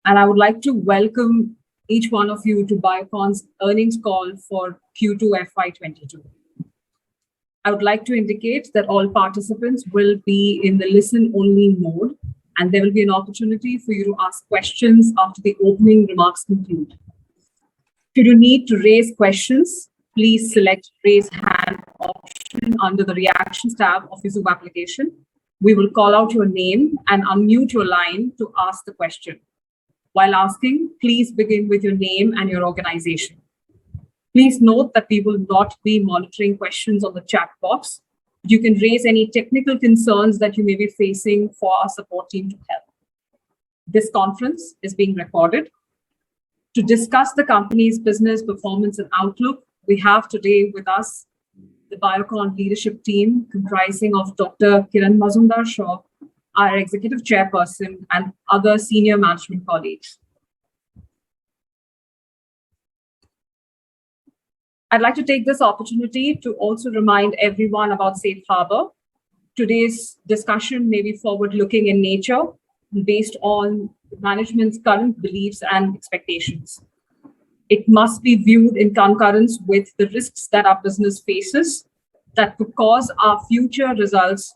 and I would like to welcome each one of you to Biocon's earnings call for Q2 FY22. I would like to indicate that all participants will be in the listen-only mode, and there will be an opportunity for you to ask questions after the opening remarks conclude. Should you need to raise questions, please select Raise Hand option under the Reactions tab of your Zoom application. We will call out your name and unmute your line to ask the question. While asking, please begin with your name and your organization. Please note that we will not be monitoring questions on the chat box. You can raise any technical concerns that you may be facing for our support team to help. This conference is being recorded. To discuss the company's business performance and outlook, we have today with us the Biocon leadership team comprising of Dr. Kiran Mazumdar-Shaw, our Executive Chairperson, and other senior management colleagues. I'd like to take this opportunity to also remind everyone about Safe Harbor. Today's discussion may be forward-looking in nature, based on management's current beliefs and expectations. It must be viewed in concurrence with the risks that our business faces that could cause our future results,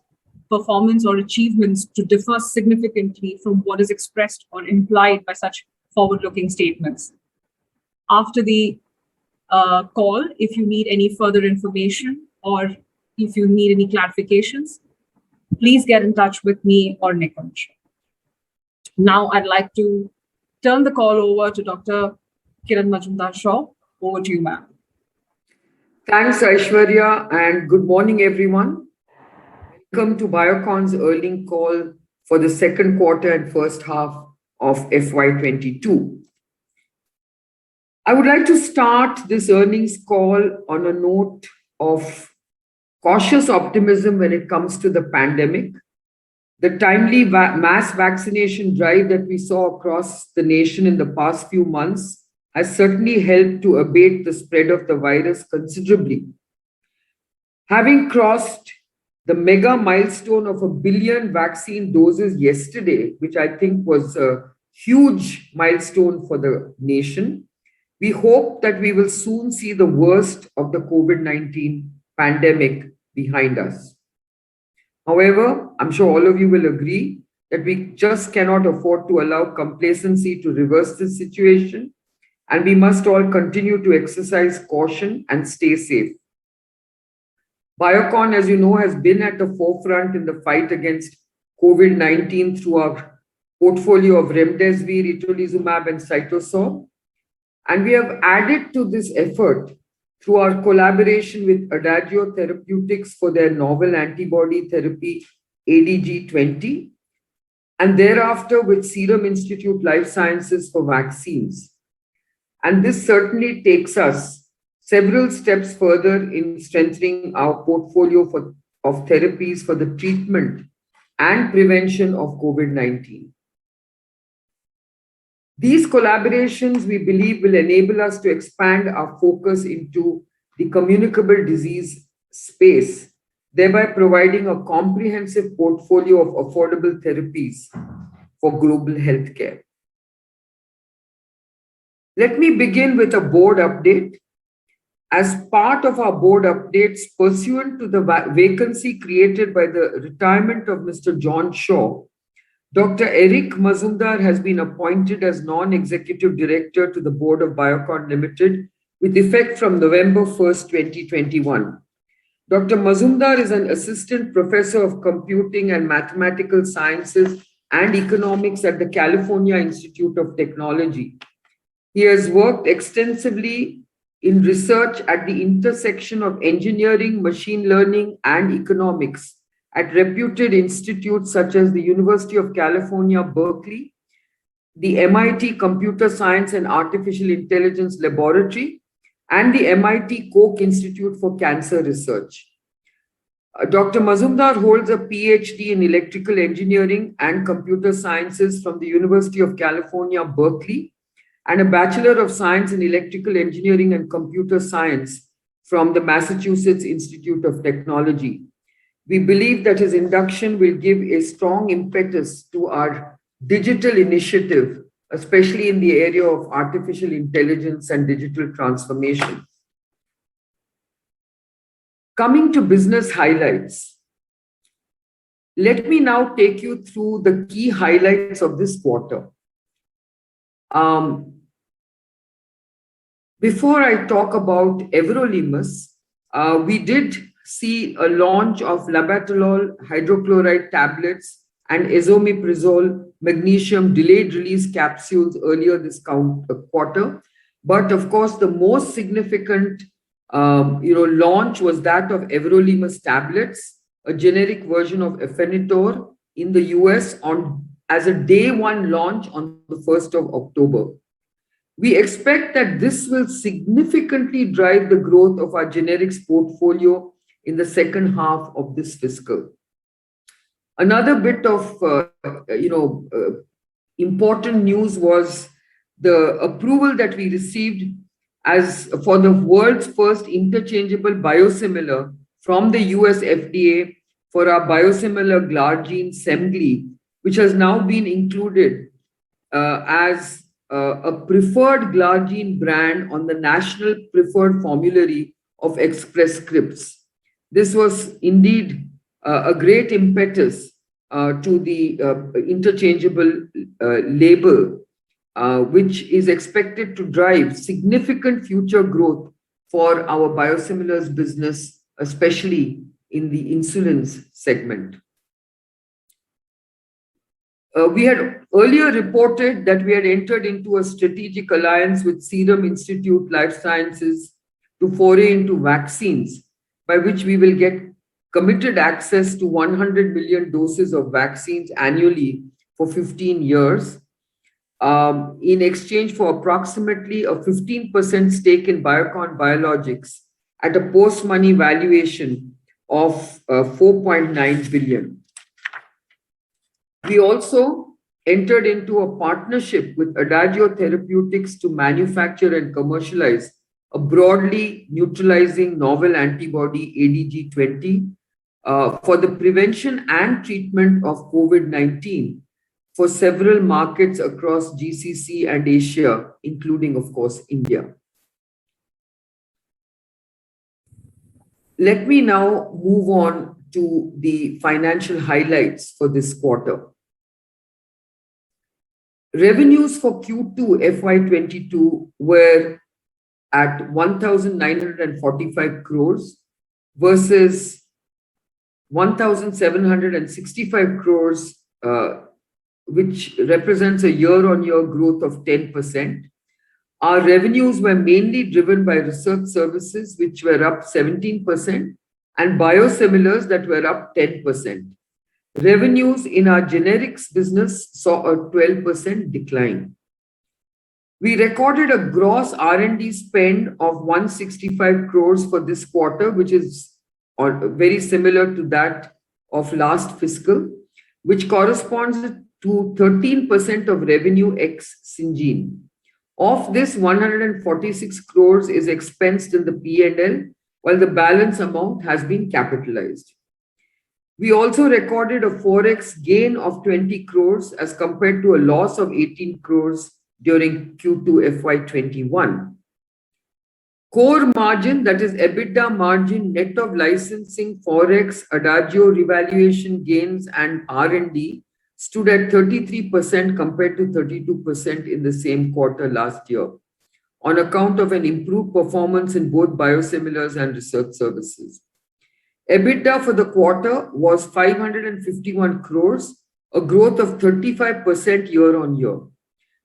performance, or achievements to differ significantly from what is expressed or implied by such forward-looking statements. After the call, if you need any further information or if you need any clarifications, please get in touch with me or Nikunj. Now I'd like to turn the call over to Dr. Kiran Mazumdar-Shaw. Over to you, ma'am. Thanks, Aishwarya, and good morning, everyone. Welcome to Biocon's earnings call for the second quarter and first half of FY22. I would like to start this earnings call on a note of cautious optimism when it comes to the pandemic. The timely mass vaccination drive that we saw across the nation in the past few months has certainly helped to abate the spread of the virus considerably. Having crossed the mega milestone of 1 billion vaccine doses yesterday, which I think was a huge milestone for the nation, we hope that we will soon see the worst of the COVID-19 pandemic behind us. However, I'm sure all of you will agree that we just cannot afford to allow complacency to reverse this situation, and we must all continue to exercise caution and stay safe. Biocon, as you know, has been at the forefront in the fight against COVID-19 through our portfolio of Remdesivir, Itolizumab, and Cytosorb. And we have added to this effort through our collaboration with Adagio Therapeutics for their novel antibody therapy ADG20, and thereafter with Serum Institute Life Sciences for vaccines. And this certainly takes us several steps further in strengthening our portfolio of therapies for the treatment and prevention of COVID-19. These collaborations, we believe, will enable us to expand our focus into the communicable disease space, thereby providing a comprehensive portfolio of affordable therapies for global healthcare. Let me begin with a board update. As part of our board updates, pursuant to the vacancy created by the retirement of Mr. John Shaw, Dr. Eric Mazumdar has been appointed as non-executive director to the board of Biocon Limited with effect from November 1st, 2021. Dr. Mazumdar is an assistant professor of computing and mathematical sciences and economics at the California Institute of Technology. He has worked extensively in research at the intersection of engineering, machine learning, and economics at reputed institutes such as the University of California, Berkeley, the MIT Computer Science and Artificial Intelligence Laboratory, and the MIT Koch Institute for Cancer Research. Dr. Mazumdar holds a PhD in electrical engineering and computer sciences from the University of California, Berkeley, and a Bachelor of Science in Electrical Engineering and Computer Science from the Massachusetts Institute of Technology. We believe that his induction will give a strong impetus to our digital initiative especially in the area of artificial intelligence and digital transformation. Coming to business highlights, let me now take you through the key highlights of this quarter. Before I talk about everolimus, we did see a launch of labetalol hydrochloride tablets and esomeprazole magnesium delayed release capsules earlier this quarter. But of course, the most significant launch was that of everolimus tablets, a generic version of Afinitor in the US as a day one launch on the 1st of October. We expect that this will significantly drive the growth of our generics portfolio in the second half of this fiscal. Another bit of important news was the approval that we received as for the world's first interchangeable biosimilar from the US FDA for our biosimilar Glargine Semglee, which has now been included as a preferred Glargine brand on the national preferred formulary of Express Scripts. This was indeed a great impetus to the interchangeable label, which is expected to drive significant future growth for our biosimilars business, especially in the insulins segment. We had earlier reported that we had entered into a strategic alliance with Serum Institute Life Sciences to foray into vaccines, by which we will get committed access to 100 million doses of vaccines annually for 15 years in exchange for approximately a 15% stake in Biocon Biologics at a post-money valuation of 4.9 billion. We also entered into a partnership with Adagio Therapeutics to manufacture and commercialize a broadly neutralizing novel antibody ADG20 for the prevention and treatment of COVID-19 for several markets across GCC and Asia, including, of course, India. Let me now move on to the financial highlights for this quarter. Revenues for Q2 FY22 were at 1,945 crores versus 1,765 crores, which represents a year-on-year growth of 10%. Our revenues were mainly driven by research services, which were up 17%, and biosimilars that were up 10%. Revenues in our generics business saw a 12% decline. We recorded a gross R&D spend of 165 crores for this quarter, which is very similar to that of last fiscal, which corresponds to 13% of revenue ex Syngene. Of this, 146 crores is expensed in the P&L, while the balance amount has been capitalized. We also recorded a forex gain of 20 crores as compared to a loss of 18 crores during Q2 FY21. Core margin, that is EBITDA margin, net of licensing, forex, Adagio revaluation gains, and R&D, stood at 33% compared to 32% in the same quarter last year, on account of an improved performance in both biosimilars and research services. EBITDA for the quarter was 551 crores, a growth of 35% year-on-year.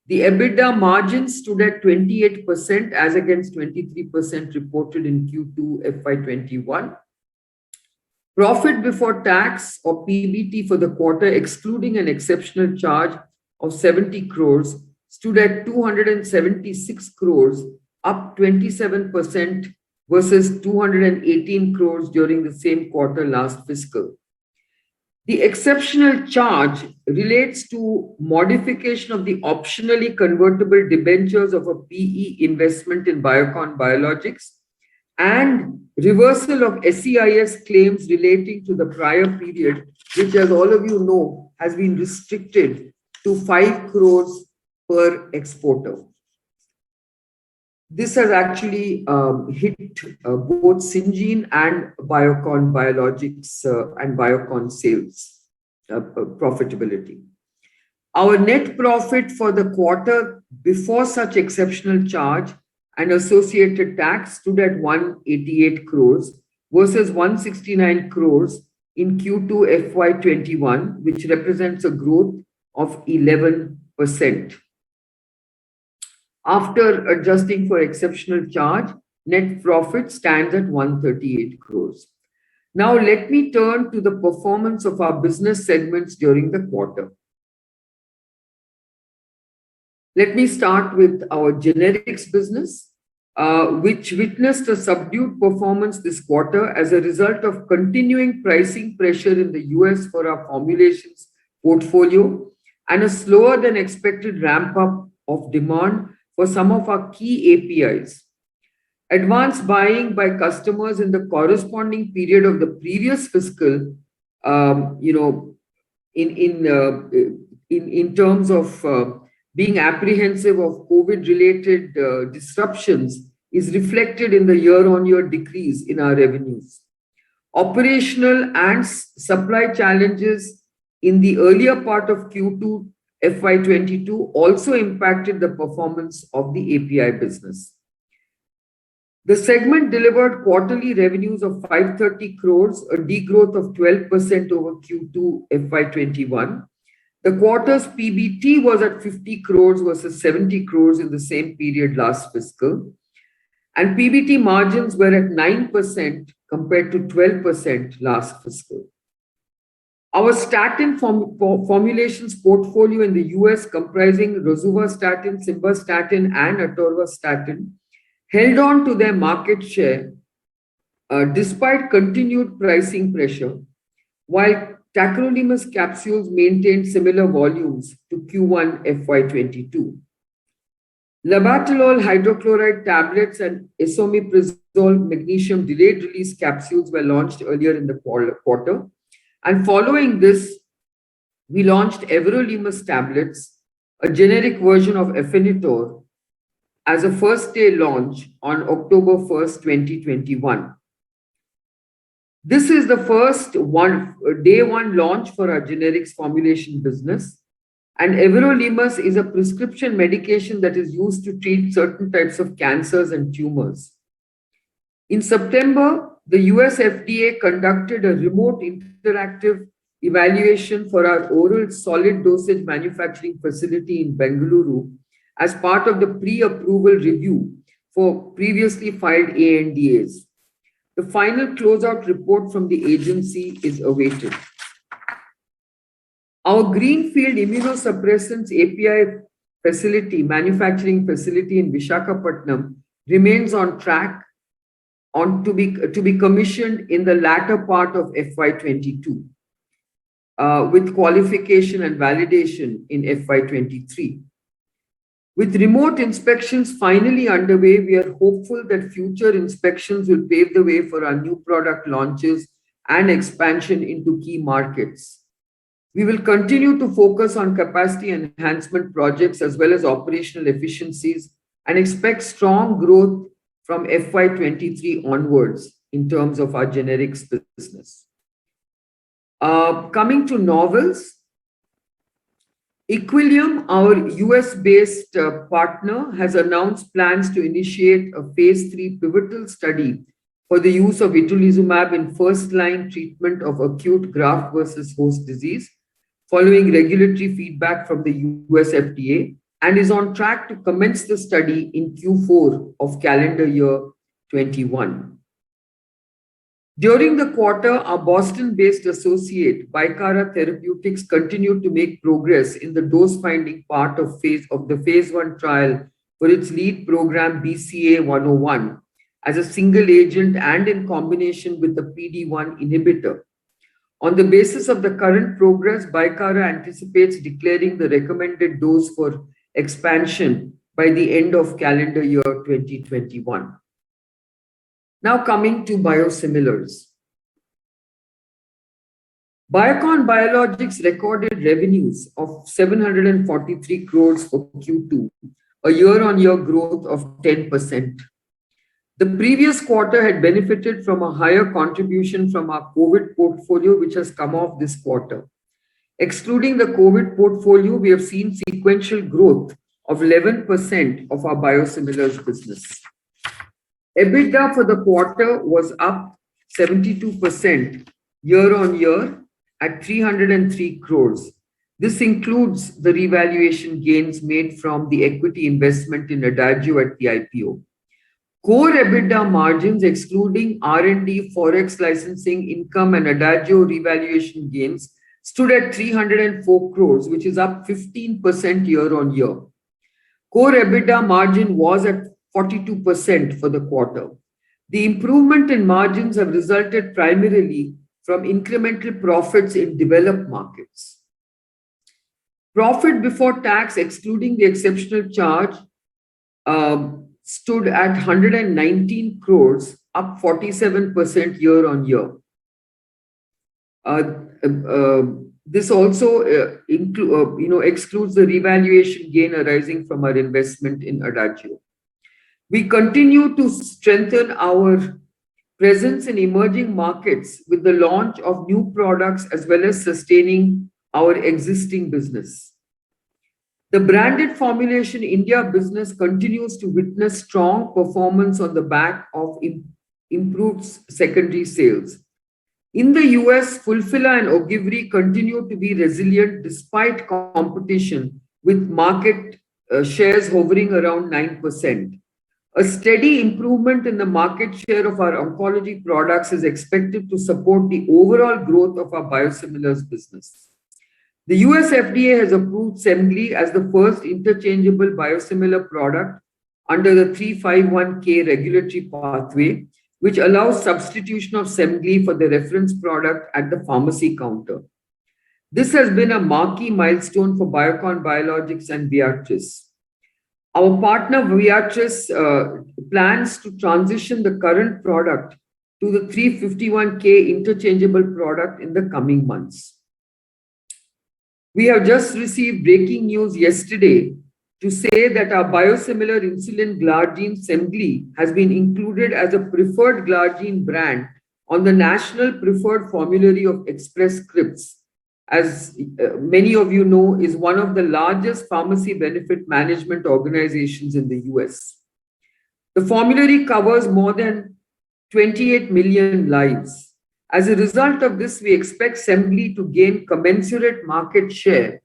The EBITDA margin stood at 28% as against 23% reported in Q2 FY21. Profit before tax, or PBT, for the quarter, excluding an exceptional charge of 70 crores, stood at 276 crores, up 27% versus 218 crores during the same quarter last fiscal. The exceptional charge relates to modification of the optionally convertible debentures of a PE investment in Biocon Biologics and reversal of SEIS claims relating to the prior period, which, as all of you know, has been restricted to 5 crores per exporter. This has actually hit both Syngene and Biocon Biologics and Biocon sales profitability. Our net profit for the quarter before such exceptional charge and associated tax stood at 188 crores versus 169 crores in Q2 FY21, which represents a growth of 11%. After adjusting for exceptional charge, net profit stands at 138 crores. Now let me turn to the performance of our business segments during the quarter. Let me start with our generics business, which witnessed a subdued performance this quarter as a result of continuing pricing pressure in the US for our formulations portfolio and a slower than expected ramp up of demand for some of our key APIs. Advanced buying by customers in the corresponding period of the previous fiscal, in terms of being apprehensive of COVID-related disruptions, is reflected in the year-on-year decrease in our revenues. Operational and supply challenges in the earlier part of Q2 FY22 also impacted the performance of the API business. The segment delivered quarterly revenues of 530 crores, a degrowth of 12% over Q2 FY21. The quarter's PBT was at 50 crores versus 70 crores in the same period last fiscal. And PBT margins were at 9% compared to 12% last fiscal. Our statin formulations portfolio in the US, comprising rosuvastatin, simvastatin, and atorvastatin, held on to their market share despite continued pricing pressure, while tacrolimus capsules maintained similar volumes to Q1 FY22. Labetalol hydrochloride tablets and esomeprazole magnesium delayed release capsules were launched earlier in the quarter. And following this, we launched everolimus tablets, a generic version of Afinitor, as a first day launch on October 1st, 2021. This is the first day one launch for our generics formulation business. And everolimus is a prescription medication that is used to treat certain types of cancers and tumors. In September, the US FDA conducted a remote interactive evaluation for our oral solid dosage manufacturing facility in Bengaluru as part of the pre-approval review for previously filed ANDAs. The final closeout report from the agency is awaited. Our greenfield immunosuppressants API manufacturing facility in Visakhapatnam remains on track to be commissioned in the latter part of FY22, with qualification and validation in FY23. With remote inspections finally underway, we are hopeful that future inspections will pave the way for our new product launches and expansion into key markets. We will continue to focus on capacity enhancement projects as well as operational efficiencies and expect strong growth from FY23 onwards in terms of our generics business. Coming to novels, Equillium, our US-based partner, has announced plans to initiate a phase 3 pivotal study for the use of itolizumab in first-line treatment of acute graft versus host disease, following regulatory feedback from the US FDA, and is on track to commence the study in Q4 of calendar year 21. During the quarter, our Boston-based associate, Bicara Therapeutics, continued to make progress in the dose-finding part of the phase 1 trial for its lead program, BCA-101, as a single agent and in combination with the PD-1 inhibitor. On the basis of the current progress, Bicara anticipates declaring the recommended dose for expansion by the end of calendar year 2021. Now coming to biosimilars. Biocon Biologics recorded revenues of 743 crores for Q2, a year-on-year growth of 10%. The previous quarter had benefited from a higher contribution from our COVID portfolio, which has come off this quarter. Excluding the COVID portfolio, we have seen sequential growth of 11% of our biosimilars business. EBITDA for the quarter was up 72% year-on-year at 303 crores. This includes the revaluation gains made from the equity investment in Adagio at the IPO. Core EBITDA margins, excluding R&D, forex licensing income, and Adagio revaluation gains, stood at 304 crores, which is up 15% year-on-year. Core EBITDA margin was at 42% for the quarter. The improvement in margins have resulted primarily from incremental profits in developed markets. Profit before tax, excluding the exceptional charge, stood at 119 crores, up 47% year-on-year. This also excludes the revaluation gain arising from our investment in Adagio. We continue to strengthen our presence in emerging markets with the launch of new products as well as sustaining our existing business. The branded formulation India business continues to witness strong performance on the back of improved secondary sales. In the US, Fulphila and Ogivri continue to be resilient despite competition, with market shares hovering around 9%. A steady improvement in the market share of our oncology products is expected to support the overall growth of our biosimilars business. The US FDA has approved Semglee as the first interchangeable biosimilar product under the 351(k) regulatory pathway, which allows substitution of Semglee for the reference product at the pharmacy counter. This has been a marquee milestone for Biocon Biologics and Viatris. Our partner Viatris plans to transition the current product to the 351(k) interchangeable product in the coming months. We have just received breaking news yesterday to say that our biosimilar insulin glargine Semglee has been included as a preferred glargine brand on the National Preferred Formulary of Express Scripts, as many of you know, is one of the largest pharmacy benefit management organizations in the US. The formulary covers more than 28 million lives. As a result of this, we expect Semglee to gain commensurate market share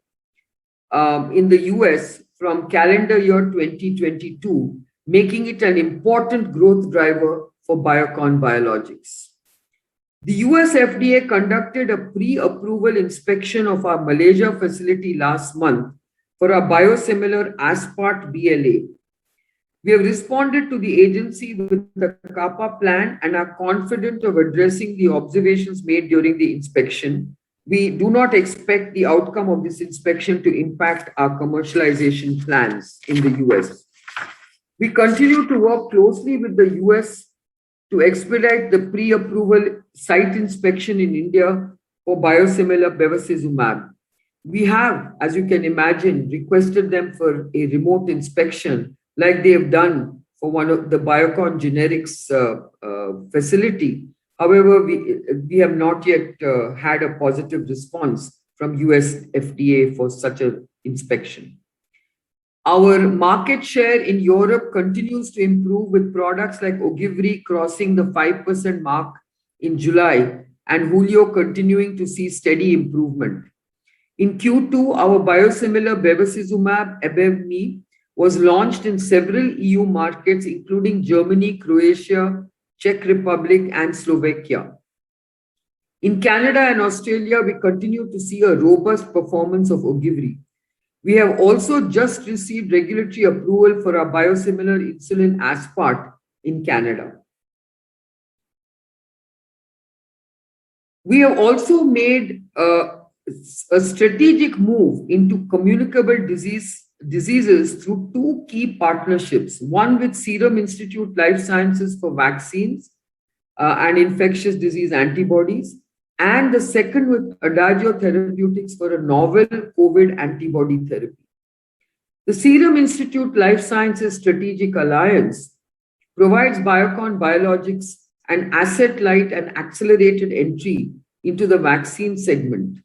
in the US from calendar year 2022, making it an important growth driver for Biocon Biologics. The US FDA conducted a pre-approval inspection of our Malaysia facility last month for our biosimilar Aspart BLA. We have responded to the agency with the CAPA plan and are confident of addressing the observations made during the inspection. We do not expect the outcome of this inspection to impact our commercialization plans in the US. We continue to work closely with the US to expedite the pre-approval site inspection in India for biosimilar bevacizumab. We have, as you can imagine, requested them for a remote inspection like they have done for one of the Biocon Generics facility. However, we have not yet had a positive response from US FDA for such an inspection. Our market share in Europe continues to improve with products like Ogivri crossing the 5% mark in July and Hulio continuing to see steady improvement. In Q2, our biosimilar bevacizumab Abevmy was launched in several EU markets, including Germany, Croatia, Czech Republic, and Slovakia. In Canada and Australia, we continue to see a robust performance of Ogivri. We have also just received regulatory approval for our biosimilar insulin Aspart in Canada. We have also made a strategic move into communicable diseases through two key partnerships, one with Serum Institute Life Sciences for vaccines and infectious disease antibodies, and the second with Adagio Therapeutics for a novel COVID antibody therapy. The Serum Institute Life Sciences Strategic Alliance provides Biocon Biologics an asset-light and accelerated entry into the vaccine segment.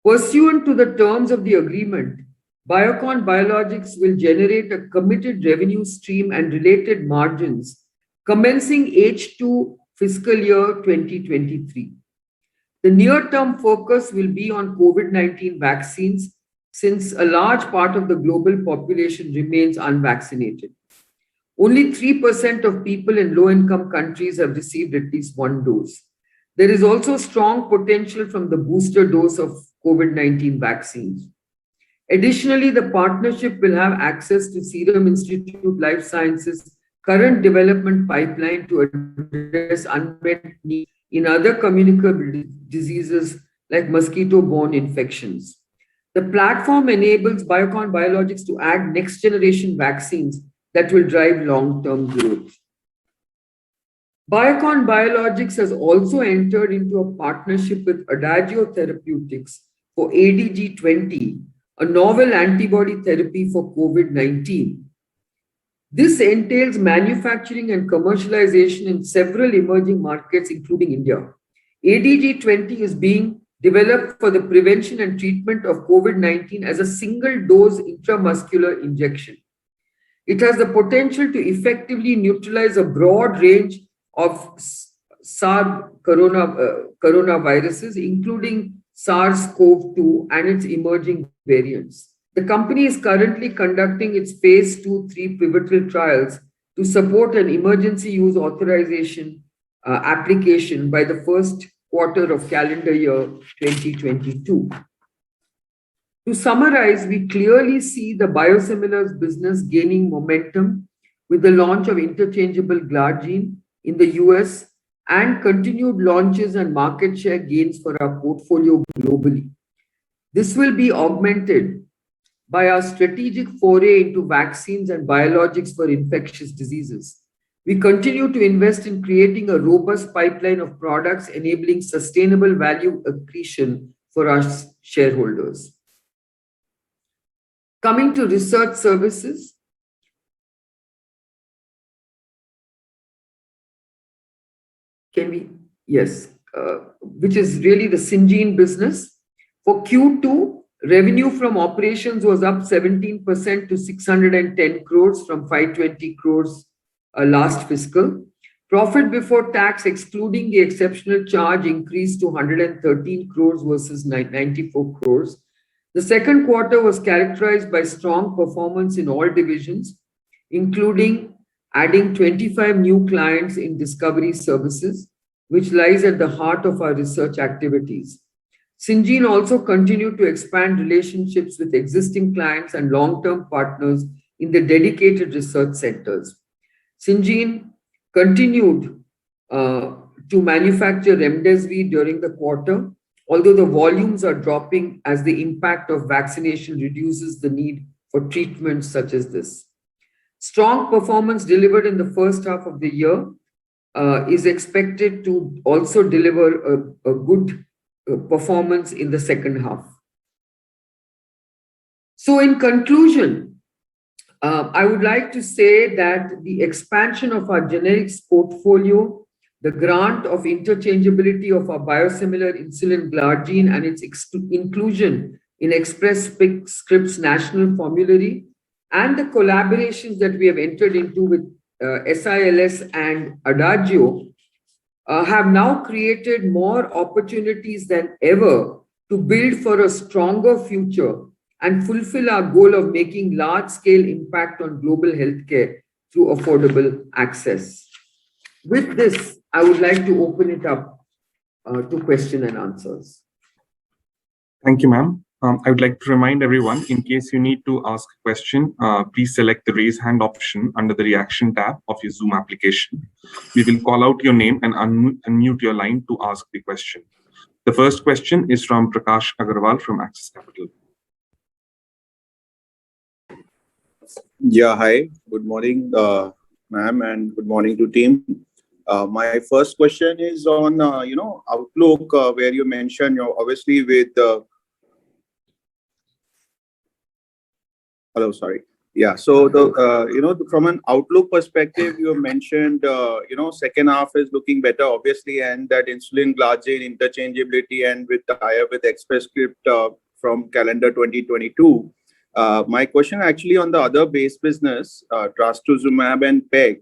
Pursuant to the terms of the agreement, Biocon Biologics will generate a committed revenue stream and related margins commencing H2 fiscal year 2023. The near-term focus will be on COVID-19 vaccines since a large part of the global population remains unvaccinated. Only 3% of people in low-income countries have received at least one dose. There is also strong potential from the booster dose of COVID-19 vaccines. Additionally, the partnership will have access to Serum Institute Life Sciences' current development pipeline to address unmet needs in other communicable diseases like mosquito-borne infections. The platform enables Biocon Biologics to add next-generation vaccines that will drive long-term growth. Biocon Biologics has also entered into a partnership with Adagio Therapeutics for ADG20, a novel antibody therapy for COVID-19. This entails manufacturing and commercialization in several emerging markets, including India. ADG20 is being developed for the prevention and treatment of COVID-19 as a single-dose intramuscular injection. It has the potential to effectively neutralize a broad range of SARS coronaviruses, including SARS-CoV-2 and its emerging variants. The company is currently conducting its phase 2-3 pivotal trials to support an emergency use authorization application by the first quarter of calendar year 2022. To summarize, we clearly see the biosimilars business gaining momentum with the launch of interchangeable glargine in the US and continued launches and market share gains for our portfolio globally. This will be augmented by our strategic foray into vaccines and biologics for infectious diseases. We continue to invest in creating a robust pipeline of products enabling sustainable value accretion for our shareholders. Coming to research services, which is really the Syngene business. For Q2, revenue from operations was up 17% to 610 crores from 520 crores last fiscal. Profit before tax, excluding the exceptional charge, increased to 113 crores versus 94 crores. The second quarter was characterized by strong performance in all divisions, including adding 25 new clients in discovery services, which lies at the heart of our research activities. Syngene also continued to expand relationships with existing clients and long-term partners in the dedicated research centers. Syngene continued to manufacture remdesivir during the quarter, although the volumes are dropping as the impact of vaccination reduces the need for treatments such as this. Strong performance delivered in the first half of the year is expected to also deliver a good performance in the second half. So in conclusion, I would like to say that the expansion of our generics portfolio, the grant of interchangeability of our biosimilar insulin glargine and its inclusion in Express Scripts National Formulary, and the collaborations that we have entered into with SILS and Adagio have now created more opportunities than ever to build for a stronger future and fulfill our goal of making large-scale impact on global healthcare through affordable access. With this, I would like to open it up to question and answers. Thank you, ma'am. I would like to remind everyone, in case you need to ask a question, please select the raise hand option under the reaction tab of your Zoom application. We will call out your name and unmute your line to ask the question. The first question is from Prakash Agarwal from Axis Capital. Yeah, hi. Good morning, ma'am, and good morning to team. My first question is on, outlook, where you mentioned, obviously with hello, sorry. Yeah. So from an outlook perspective, you have mentioned, second half is looking better, obviously, and that insulin glargine interchangeability and with the tie-up with Express Script from calendar 2022. My question actually on the other base business, trastuzumab and PEG.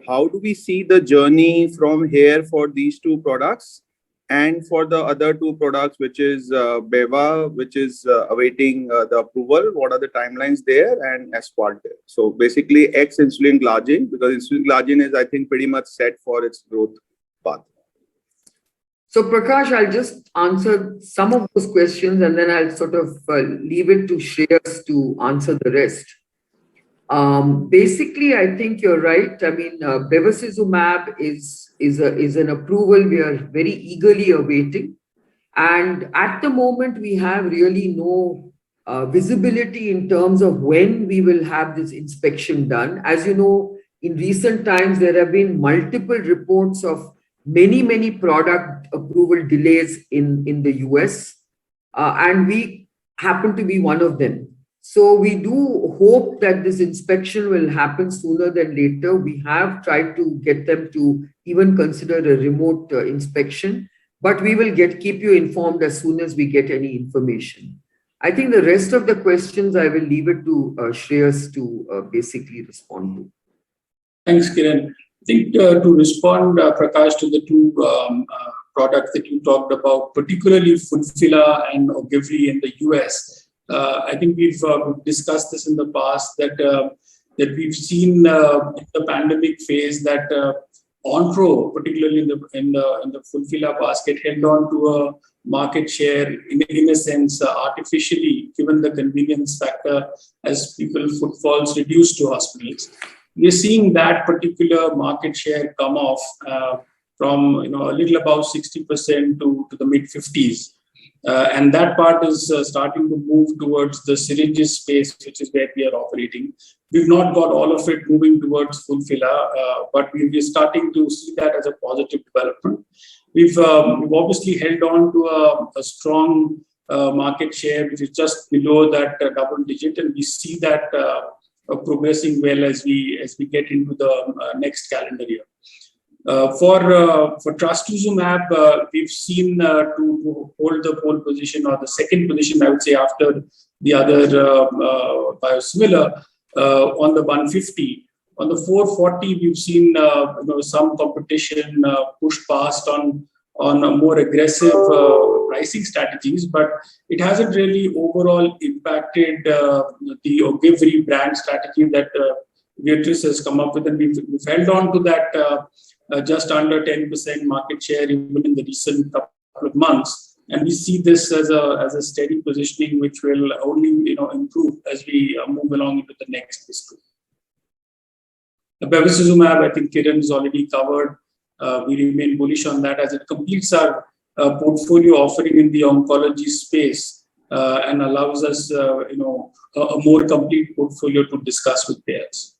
How do we see the journey from here for these two products? And for the other two products, which is Beva, which is awaiting the approval, what are the timelines there, and Asparte? So basically, ex-insulin glargine, because insulin glargine is, I think, pretty much set for its growth path. So Prakash, I'll just answer some of those questions and then I'll sort of leave it to Shreyas to answer the rest. Basically, I think you're right. I mean, bevacizumab is an approval we are very eagerly awaiting. And at the moment, we have really no visibility in terms of when we will have this inspection done. As you know, in recent times, there have been multiple reports of many product approval delays in the US. And we happen to be one of them. So we do hope that this inspection will happen sooner than later. We have tried to get them to even consider a remote inspection, but we will keep you informed as soon as we get any information. I think the rest of the questions, I will leave it to Shreyas to basically respond to. Thanks, Kiran. I think to respond, Prakash, to the two products that you talked about, particularly Fulphila and Ogivri in the US, I think we've discussed this in the past that we've seen in the pandemic phase that Onpro, particularly in the Fulphila basket, held on to a market share in a sense artificially, given the convenience factor as people footfalls reduced to hospitals. We're seeing that particular market share come off from a little above 60% to the mid 50s. And that part is starting to move towards the syringes space, which is where we are operating. We've not got all of it moving towards Fulphila, but we're starting to see that as a positive development. We've obviously held on to a strong market share, which is just below that double digit, and we see that progressing well as we get into the next calendar year. For trastuzumab, we've seen to hold the pole position or the second position, I would say, after the other biosimilar on the 150. On the 440, we've seen some competition pushed past on more aggressive pricing strategies, but it hasn't really overall impacted the Ogivri brand strategy that Viatris has come up with, and we've held on to that just under 10% market share even in the recent couple of months, and we see this as a steady positioning which will only improve as we move along into the next fiscal. The bevacizumab, I think Kiran has already covered. We remain bullish on that as it completes our portfolio offering in the oncology space and allows us a more complete portfolio to discuss with payers.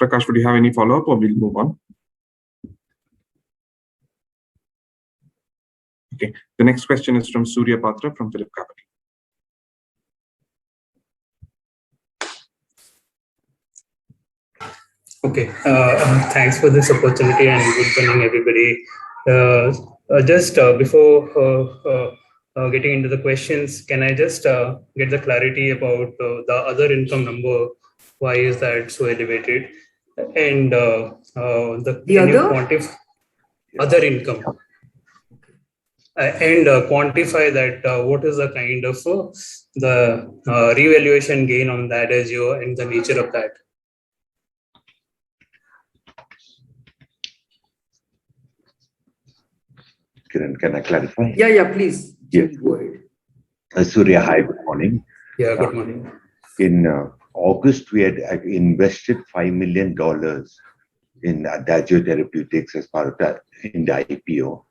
Prakash, would you have any follow-up, or we'll move on? Okay. The next question is from Surya Patra from Phillip Capital. Okay. Thanks for this opportunity and good morning, everybody. Just before getting into the questions, can I just get the clarity about the other income number? Why is that so elevated? And can you quantify other income? And quantify that what is the kind of the revaluation gain on that Diageo and the nature of that? Kiran, can I clarify? Yeah, please. Yes. Go ahead. Surya, hi, good morning. Yeah, good morning. In August, we had invested $5 million in Diageo Therapeutics as part of that in the IPO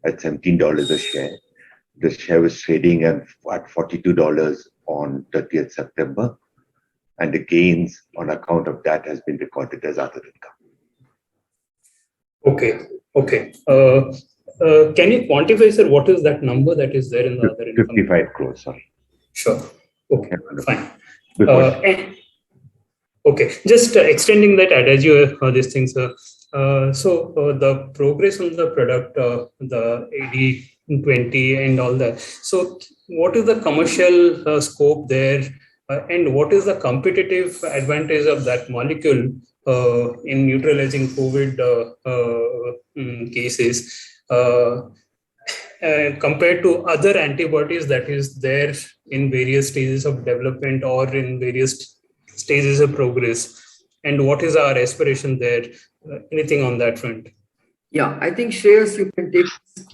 at $17 a share. The share was trading at $42 on 30th September, and the gains on account of that has been recorded as other income. Okay. Can you quantify, sir, what is that number that is there in the other income? 55 crores, sorry. Sure. Okay, fine. Before Okay, just extending that adagio, these things. So the progress on the product, the 80/20 and all that. So what is the commercial scope there, and what is the competitive advantage of that molecule in neutralizing COVID cases compared to other antibodies that is there in various stages of development or in various stages of progress, and what is our aspiration there? Anything on that front? Yeah, I think Shreyas, you can take this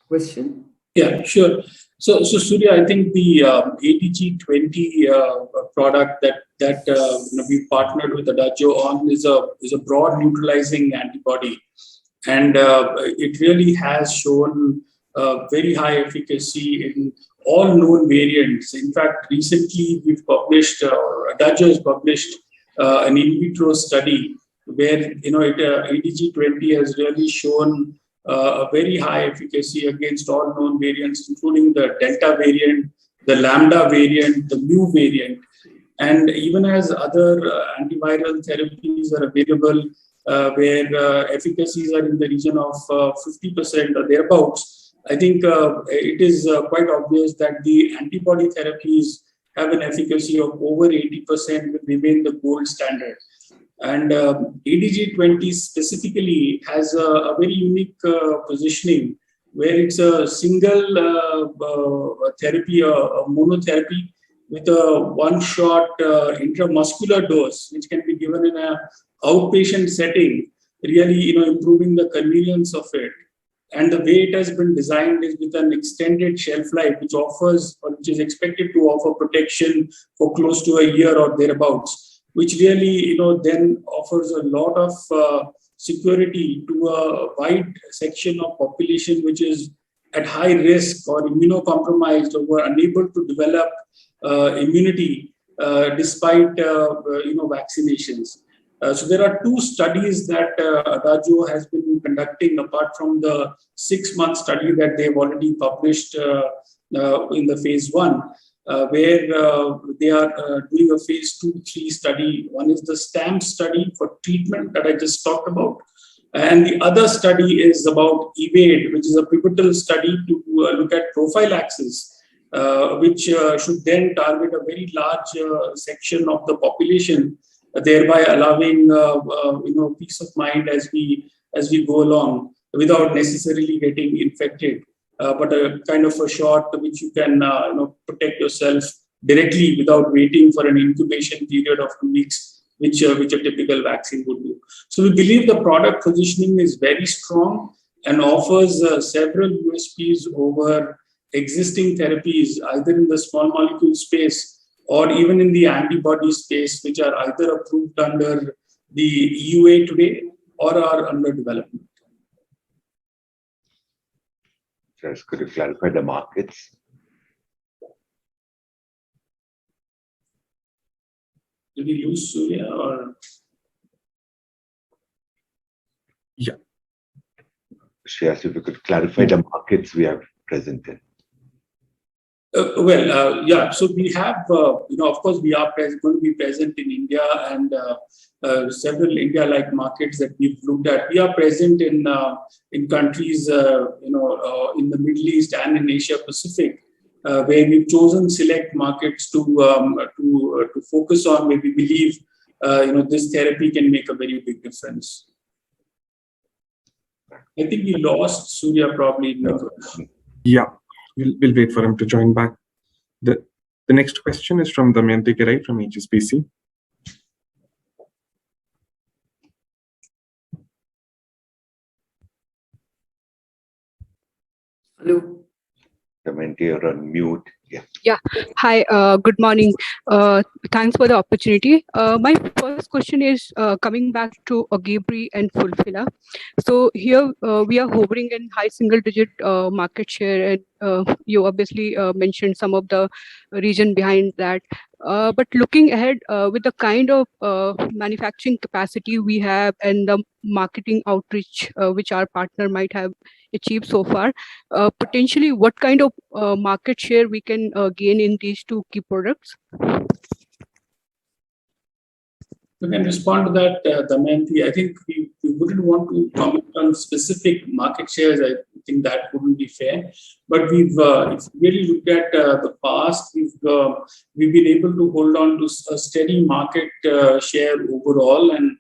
question. Yeah, sure. So Surya, I think the ADG20 product that we partnered with Adagio on is a broad neutralizing antibody, and it really has shown very high efficacy in all known variants. In fact, recently we've published, Adagio has published an in vitro study where ADG20 has really shown a very high efficacy against all known variants, including the Delta variant, the Lambda variant, the Mu variant. And even as other antiviral therapies are available, where efficacies are in the region of 50% or thereabouts, I think it is quite obvious that the antibody therapies have an efficacy of over 80%, will remain the gold standard. And ADG20 specifically has a very unique positioning where it's a single therapy, a monotherapy with a one-shot intramuscular dose, which can be given in an outpatient setting, really improving the convenience of it. And the way it has been designed is with an extended shelf life, which offers, or which is expected to offer protection for close to a year or thereabouts, which really, then offers a lot of security to a wide section of population which is at high risk or immunocompromised or were unable to develop immunity despite vaccinations. So there are two studies that Adagio has been conducting apart from the 6-month study that they've already published in the phase 1. Where they are doing a phase 2-3 study. One is the STAMP study for treatment that I just talked about. And the other study is about EVADE, which is a pivotal study to look at prophylaxis, which should then target a very large section of the population, thereby allowing peace of mind as we go along without necessarily getting infected. But a kind of a shot which you can protect yourself directly without waiting for an incubation period of 2 weeks, which a typical vaccine would do. So we believe the product positioning is very strong and offers several USPs over existing therapies, either in the small molecule space or even in the antibody space, which are either approved under the EUA today or are under development. Just could you clarify the markets? Did we lose Surya or? Yeah. Shreyas, if you could clarify the markets we are present in. Yeah. So we have, of course, we are going to be present in India and several India-like markets that we've looked at. We are present in countries, in the Middle East and in Asia Pacific, where we've chosen select markets to focus on, where we believe, this therapy can make a very big difference. I think we lost Surya probably. Yeah. We'll wait for him to join back. The next question is from Damayanti Kerai from HSBC. Hello. Damayanti, you're on mute. Yeah. Hi, good morning. Thanks for the opportunity. My first question is coming back to Ogivri and Fulfilla. So here we are hovering in high single digit market share, and you obviously mentioned some of the reason behind that. But looking ahead with the kind of manufacturing capacity we have and the marketing outreach which our partner might have achieved so far, potentially what kind of market share we can gain in these two key products? We can respond to that, Damayanti. I think we wouldn't want to comment on specific market shares. I think that wouldn't be fair. But we've, if you really look at the past, we've been able to hold on to a steady market share overall, and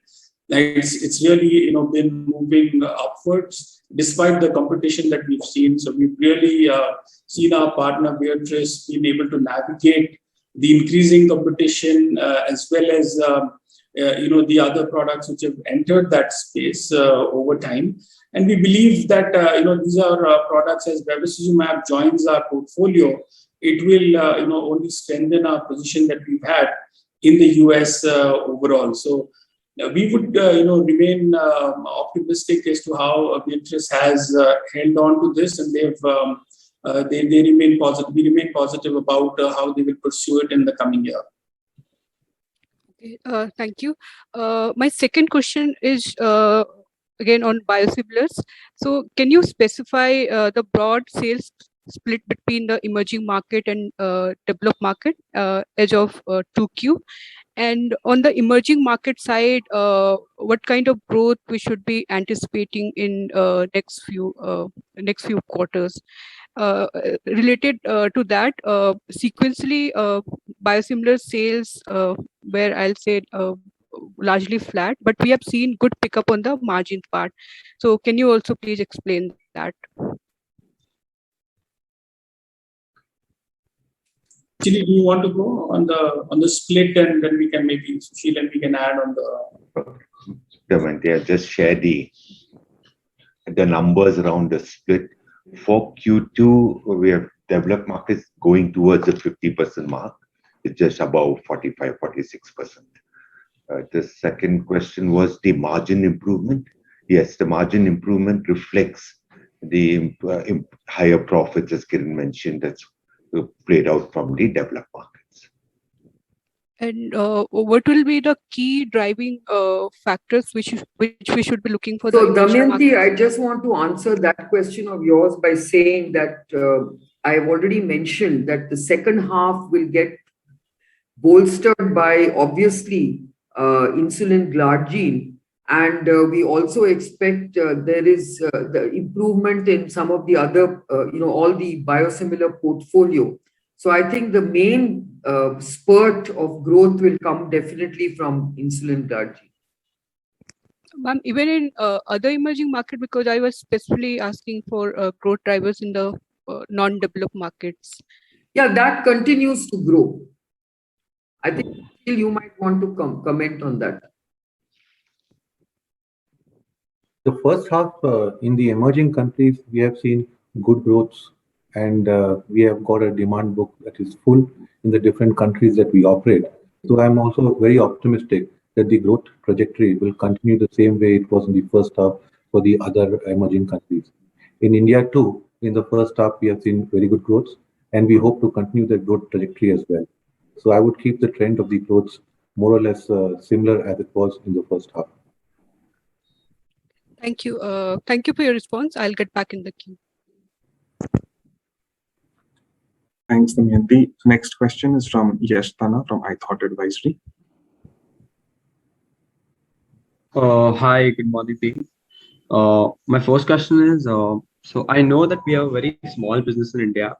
it's really been moving upwards despite the competition that we've seen. So we've really seen our partner Beatrice being able to navigate the increasing competition as well as the other products which have entered that space over time. And we believe that these are products, as bevacizumab joins our portfolio, it will only strengthen our position that we've had in the US overall. So we would remain optimistic as to how Beatrice has held on to this, and they remain positive. We remain positive about how they will pursue it in the coming year. Okay, thank you. My second question is again on biosimilars. So can you specify the broad sales split between the emerging market and developed market as of 2Q? And on the emerging market side, what kind of growth we should be anticipating in next few quarters? Related to that, sequentially, biosimilar sales where I'll say largely flat, but we have seen good pickup on the margin part. So can you also please explain that? Chili, do you want to go on the split, and then we can maybe Sushil and we can add on the. Damayanti, I'll just share the numbers around the split. For Q2, we have developed markets going towards the 50% mark. It's just above 45, 46%. The second question was the margin improvement. Yes, the margin improvement reflects the higher profits, as Kiran mentioned, that's played out from the developed markets. And what will be the key driving factors which we should be looking for? So Damayanti, I just want to answer that question of yours by saying that I've already mentioned that the second half will get bolstered by obviously insulin glargine, and we also expect there is the improvement in some of the other all the biosimilar portfolio. So I think the main spurt of growth will come definitely from insulin glargine. Ma'am, even in other emerging market, because I was specifically asking for growth drivers in the non-developed markets. Yeah, that continues to grow. I think you might want to comment on that. The first half in the emerging countries, we have seen good growths, and we have got a demand book that is full in the different countries that we operate. So I'm also very optimistic that the growth trajectory will continue the same way it was in the first half for the other emerging countries. In India too, in the first half, we have seen very good growth, and we hope to continue the growth trajectory as well. So I would keep the trend of the growth more or less similar as it was in the first half. Thank you. Thank you for your response. I'll get back in the queue. Thanks, Damayanti. Next question is from Yash Tana from iThought Advisory. Hi, good morning, team. My first question is, so I know that we have a very small business in India,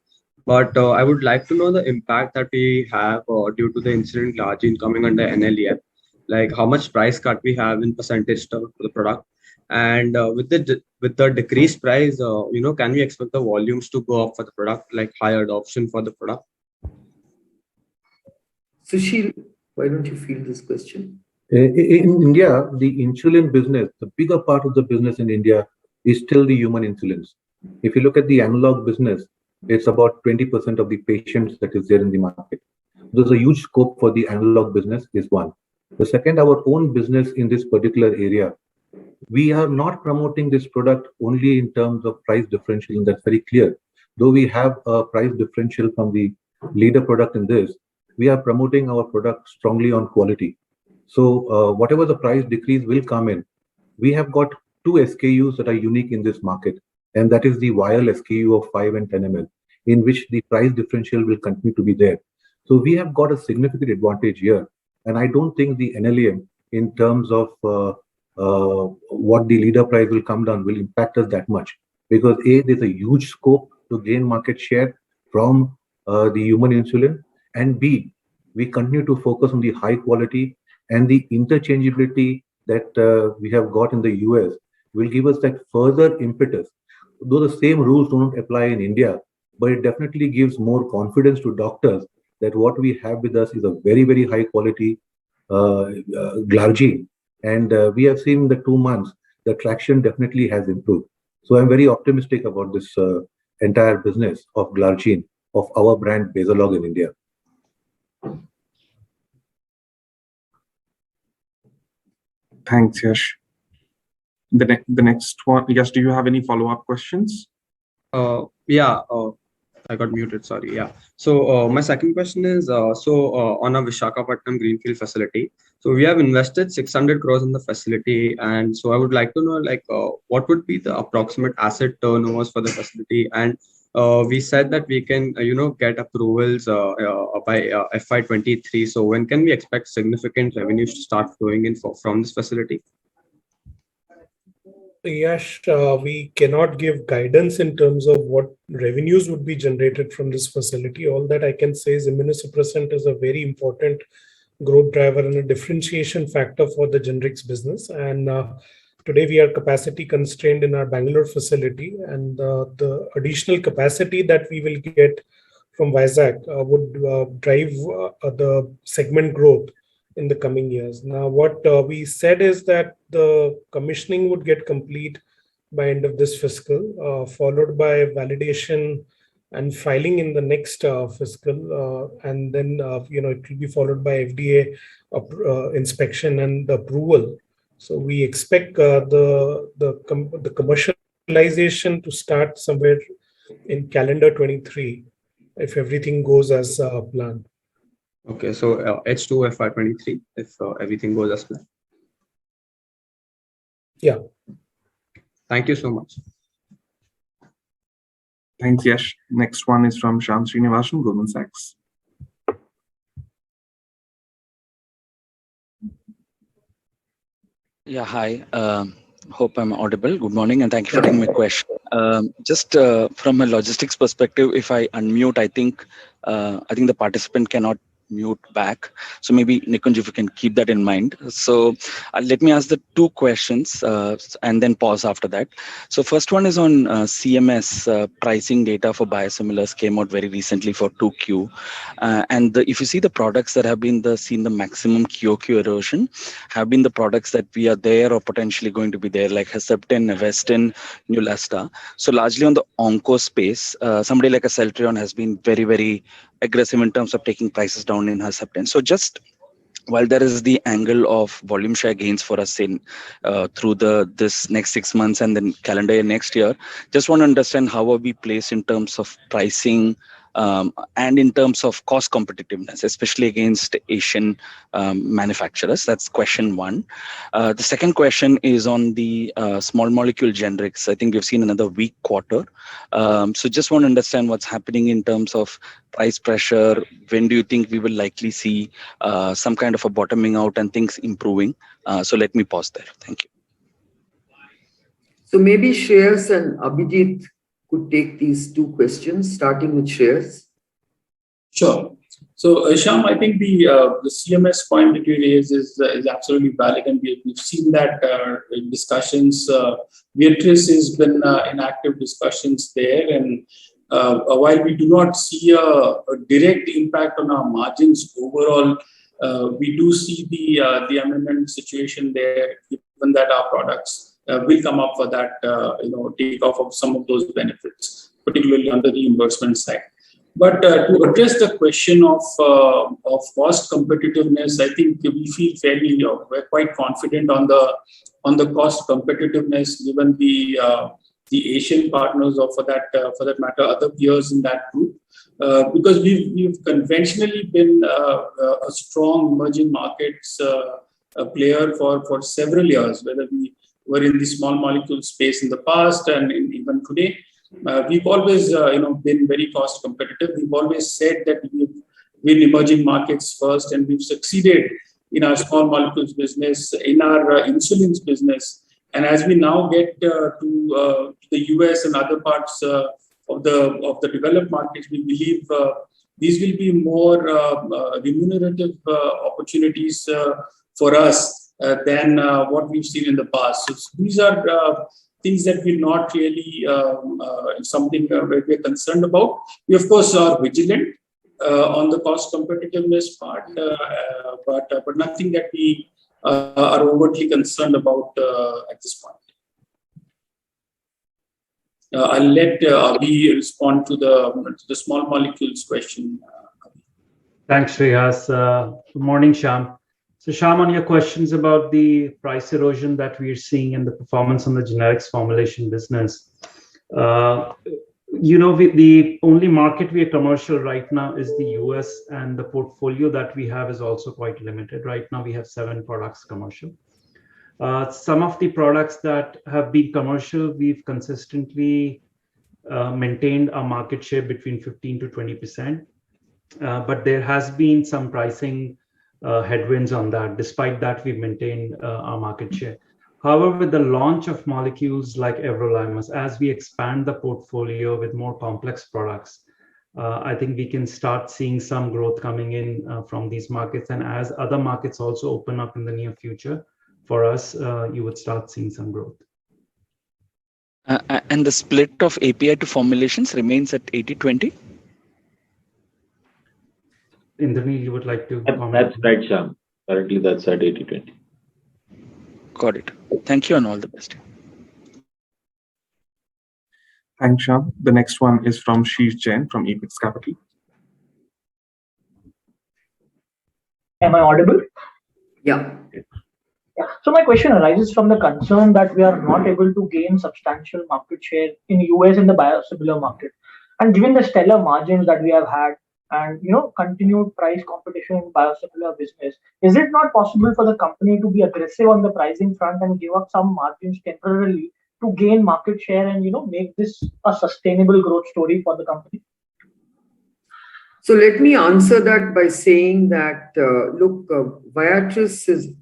but I would like to know the impact that we have due to the insulin glargine coming under NLEM, like how much price cut we have in percentage terms for the product. And with the decreased price, can we expect the volumes to go up for the product, like higher adoption for the product? Sushil, why don't you field this question? In India, the insulin business, the bigger part of the business in India is still the human insulins. If you look at the analog business, It's about 20% of the patients that is there in the market. There's a huge scope for the analog business is one. The second, our own business in this particular area. We are not promoting this product only in terms of price differential, and that's very clear. Though we have a price differential from the leader product in this, we are promoting our product strongly on quality. So whatever the price decrease will come in, we have got two SKUs that are unique in this market, and that is the vial SKU of 5 and 10 ml, in which the price differential will continue to be there. So we have got a significant advantage here, and I don't think the NLEM in terms of what the leader price will come down will impact us that much, because A, there's a huge scope to gain market share from the human insulin, and B, we continue to focus on the high quality, and the interchangeability that we have got in the US will give us that further impetus. Though the same rules don't apply in India, but it definitely gives more confidence to doctors that what we have with us is a very, very high quality Glargine. And we have seen in the 2 months, the traction definitely has improved. So I'm very optimistic about this entire business of Glargine, of our brand Basalog in India. Thanks, Yash. The next one, Yash, do you have any follow-up questions? Yeah, I got muted, sorry. Yeah. So my second question is, on a Visakhapatnam Greenfield facility, so we have invested 600 crores in the facility. And so I would like to know, what would be the approximate asset turnovers for the facility? And we said that we can, get approvals by FY23. So when can we expect significant revenues to start flowing in from this facility? Yash, we cannot give guidance in terms of what revenues would be generated from this facility. All that I can say is immunosuppressant is a very important growth driver and a differentiation factor for the generics business. And today we are capacity constrained in our Bangalore facility, and the additional capacity that we will get from Vizag would drive the segment growth in the coming years. Now, what we said is that the commissioning would get complete by end of this fiscal, followed by validation and filing in the next fiscal, and then it will be followed by FDA inspection and approval. So we expect the commercialization to start somewhere in calendar 23 if everything goes as planned. Okay, so H2 FY23 if everything goes as planned. Yeah. Thank you so much. Thanks, Yash. Next one is from Shyam Srinivasan, Goldman Sachs. Yeah, hi. Hope I'm audible. Good morning, and thank you for taking my question. Just from a logistics perspective, if I unmute, I think the participant cannot mute back. So maybe Nikunj, if you can keep that in mind. So let me ask the two questions and then pause after that. So first one is on CMS pricing data for biosimilars came out very recently for 2Q. And if you see the products that have been seen the maximum QOQ erosion have been the products that we are there or potentially going to be there, like Herceptin, Avastin, Neulasta. So largely on the onco space, somebody like a Celltrion has been very, very aggressive in terms of taking prices down in Herceptin. So just while there is the angle of volume share gains for us in through this next 6 months and then calendar year next year, just want to understand how are we placed in terms of pricing and in terms of cost competitiveness, especially against Asian manufacturers. That's question one. The second question is on the small molecule generics. I think we've seen another weak quarter. So just want to understand what's happening in terms of price pressure. When do you think we will likely see some kind of a bottoming out and things improving? So let me pause there. Thank you. So maybe Shreyas and Abhijit could take these two questions, starting with Shreyas. Sure. So, Shyam, I think the CMS point that you raised is absolutely valid, and we've seen that in discussions. Viatris has been in active discussions there, and while we do not see a direct impact on our margins overall, we do see the amendment situation there, given that our products will come up for that, take off of some of those benefits. particularly on the reimbursement side. But to address the question of cost competitiveness, I think we feel fairly, we're quite confident on the cost competitiveness given the Asian partners, or for that matter, other peers in that group, because we've conventionally been a strong emerging markets player for several years, whether we were in the small molecule space in the past and even today. We've always, been very cost competitive. We've always said that we've been emerging markets first, and we've succeeded in our small molecules business, in our insulins business. And as we now get to the US and other parts of the developed markets, we believe these will be more remunerative opportunities for us than what we've seen in the past. So these are things that will not really something where we're concerned about. We, of course, are vigilant on the cost competitiveness part, but nothing that we are overtly concerned about at this point. I'll let Abhi respond to the small molecules question. Thanks, Shreyas. Good morning, Shyam. So Shyam, on your questions about the price erosion that we are seeing and the performance on the generics formulation business, the only market we are commercial right now is the US, and the portfolio that we have is also quite limited. Right now, we have 7 products commercial. Some of the products that have been commercial, we've consistently maintained a market share between 15 to 20%. But there has been some pricing headwinds on that. Despite that, we've maintained our market share. However, with the launch of molecules like everolimus, as we expand the portfolio with more complex products, I think we can start seeing some growth coming in from these markets. And as other markets also open up in the near future, for us, you would start seeing some growth. And the split of API to formulations remains at 80-20? Indranil, you would like to comment? That's right, Shyam. Currently, that's at 80-20. Got it. Thank you and all the best. Thanks, Shyam. The next one is from Sheesh Jain from Apex Capital. Am I audible? Yeah. Yeah. So my question arises from the concern that we are not able to gain substantial market share in US in the biosimilar market. And given the stellar margins that we have had, and continued price competition in biosimilar business, is it not possible for the company to be aggressive on the pricing front and give up some margins temporarily to gain market share and make this a sustainable growth story for the company? So let me answer that by saying that Viatris is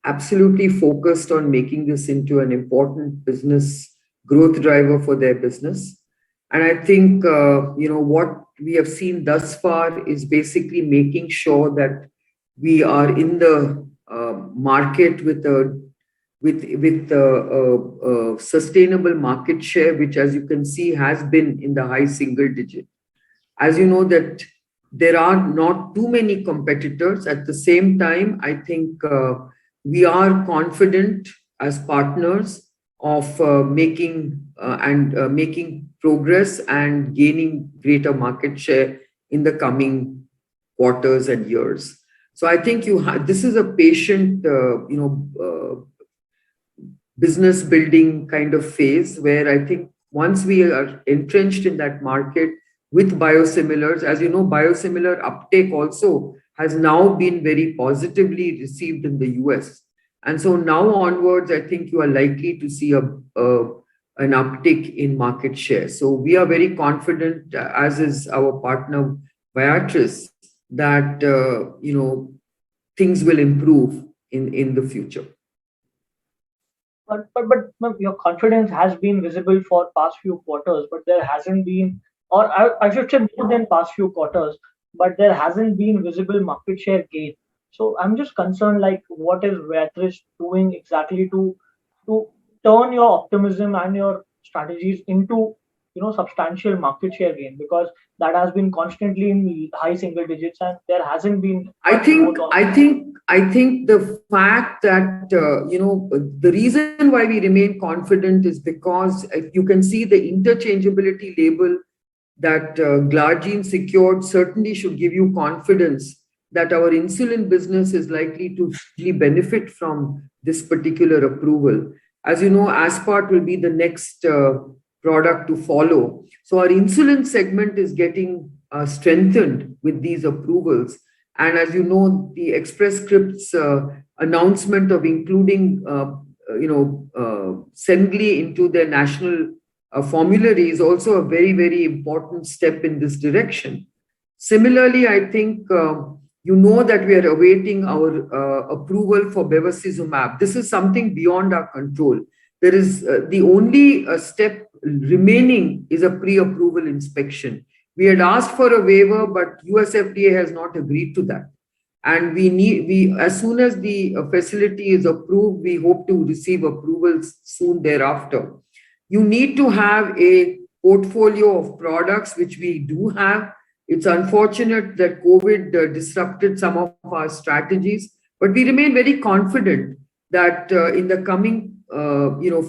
absolutely focused on making this into an important business growth driver for their business. And I think, what we have seen thus far is basically making sure that we are in the market with a sustainable market share, which, as you can see, has been in the high single digit. As you know, that there are not too many competitors. At the same time, I think we are confident as partners of making progress and gaining greater market share in the coming quarters and years. So I think this is a patient, business building kind of phase where I think once we are entrenched in that market with biosimilars, as you know, biosimilar uptake also has now been very positively received in the US. And so now onwards, I think you are likely to see an uptick in market share. So we are very confident, as is our partner Viatris, that things will improve in the future. But your confidence has been visible for past few quarters, but there hasn't been, or I should say more than past few quarters, but there hasn't been visible market share gain. So I'm just concerned, like, what is Viatris doing exactly to turn your optimism and your strategies into, substantial market share gain, because that has been constantly in high single digits and there hasn't been. I think the fact that the reason why we remain confident is because you can see the interchangeability label that Glargine secured certainly should give you confidence that our insulin business is likely to really benefit from this particular approval. As you know, Aspart will be the next product to follow. So our insulin segment is getting strengthened with these approvals. And as you know, the Express Scripts announcement of including, Semglee into their national formulary is also a very, very important step in this direction. Similarly, I think that we are awaiting our approval for bevacizumab. This is something beyond our control. There is the only step remaining is a pre-approval inspection. We had asked for a waiver, but US FDA has not agreed to that. And as soon as the facility is approved, we hope to receive approvals soon thereafter. You need to have a portfolio of products, which we do have. It's unfortunate that COVID disrupted some of our strategies, but we remain very confident that in the coming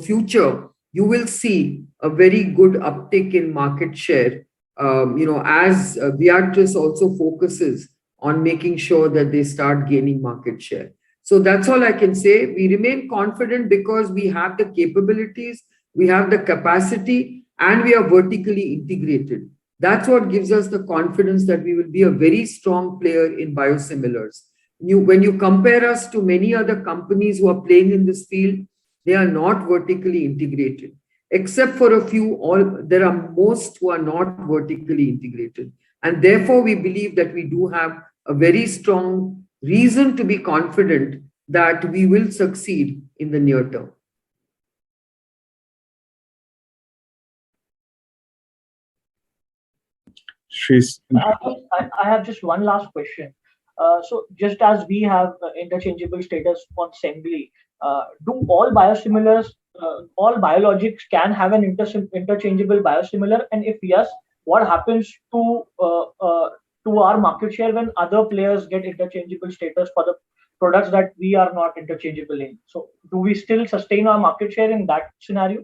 future, you will see a very good uptick in market share, as Viatris also focuses on making sure that they start gaining market share. So that's all I can say. We remain confident because we have the capabilities, we have the capacity, and we are vertically integrated. That's what gives us the confidence that we will be a very strong player in biosimilars. When you compare us to many other companies who are playing in this field, they are not vertically integrated. Except for a few, there are most who are not vertically integrated. And therefore, we believe that we do have a very strong reason to be confident that we will succeed in the near term. I have just one last question. So just as we have interchangeable status on Semglee, do all biosimilars, all biologics can have an interchangeable biosimilar? And if yes, what happens to our market share when other players get interchangeable status for the products that we are not interchangeable in? So do we still sustain our market share in that scenario?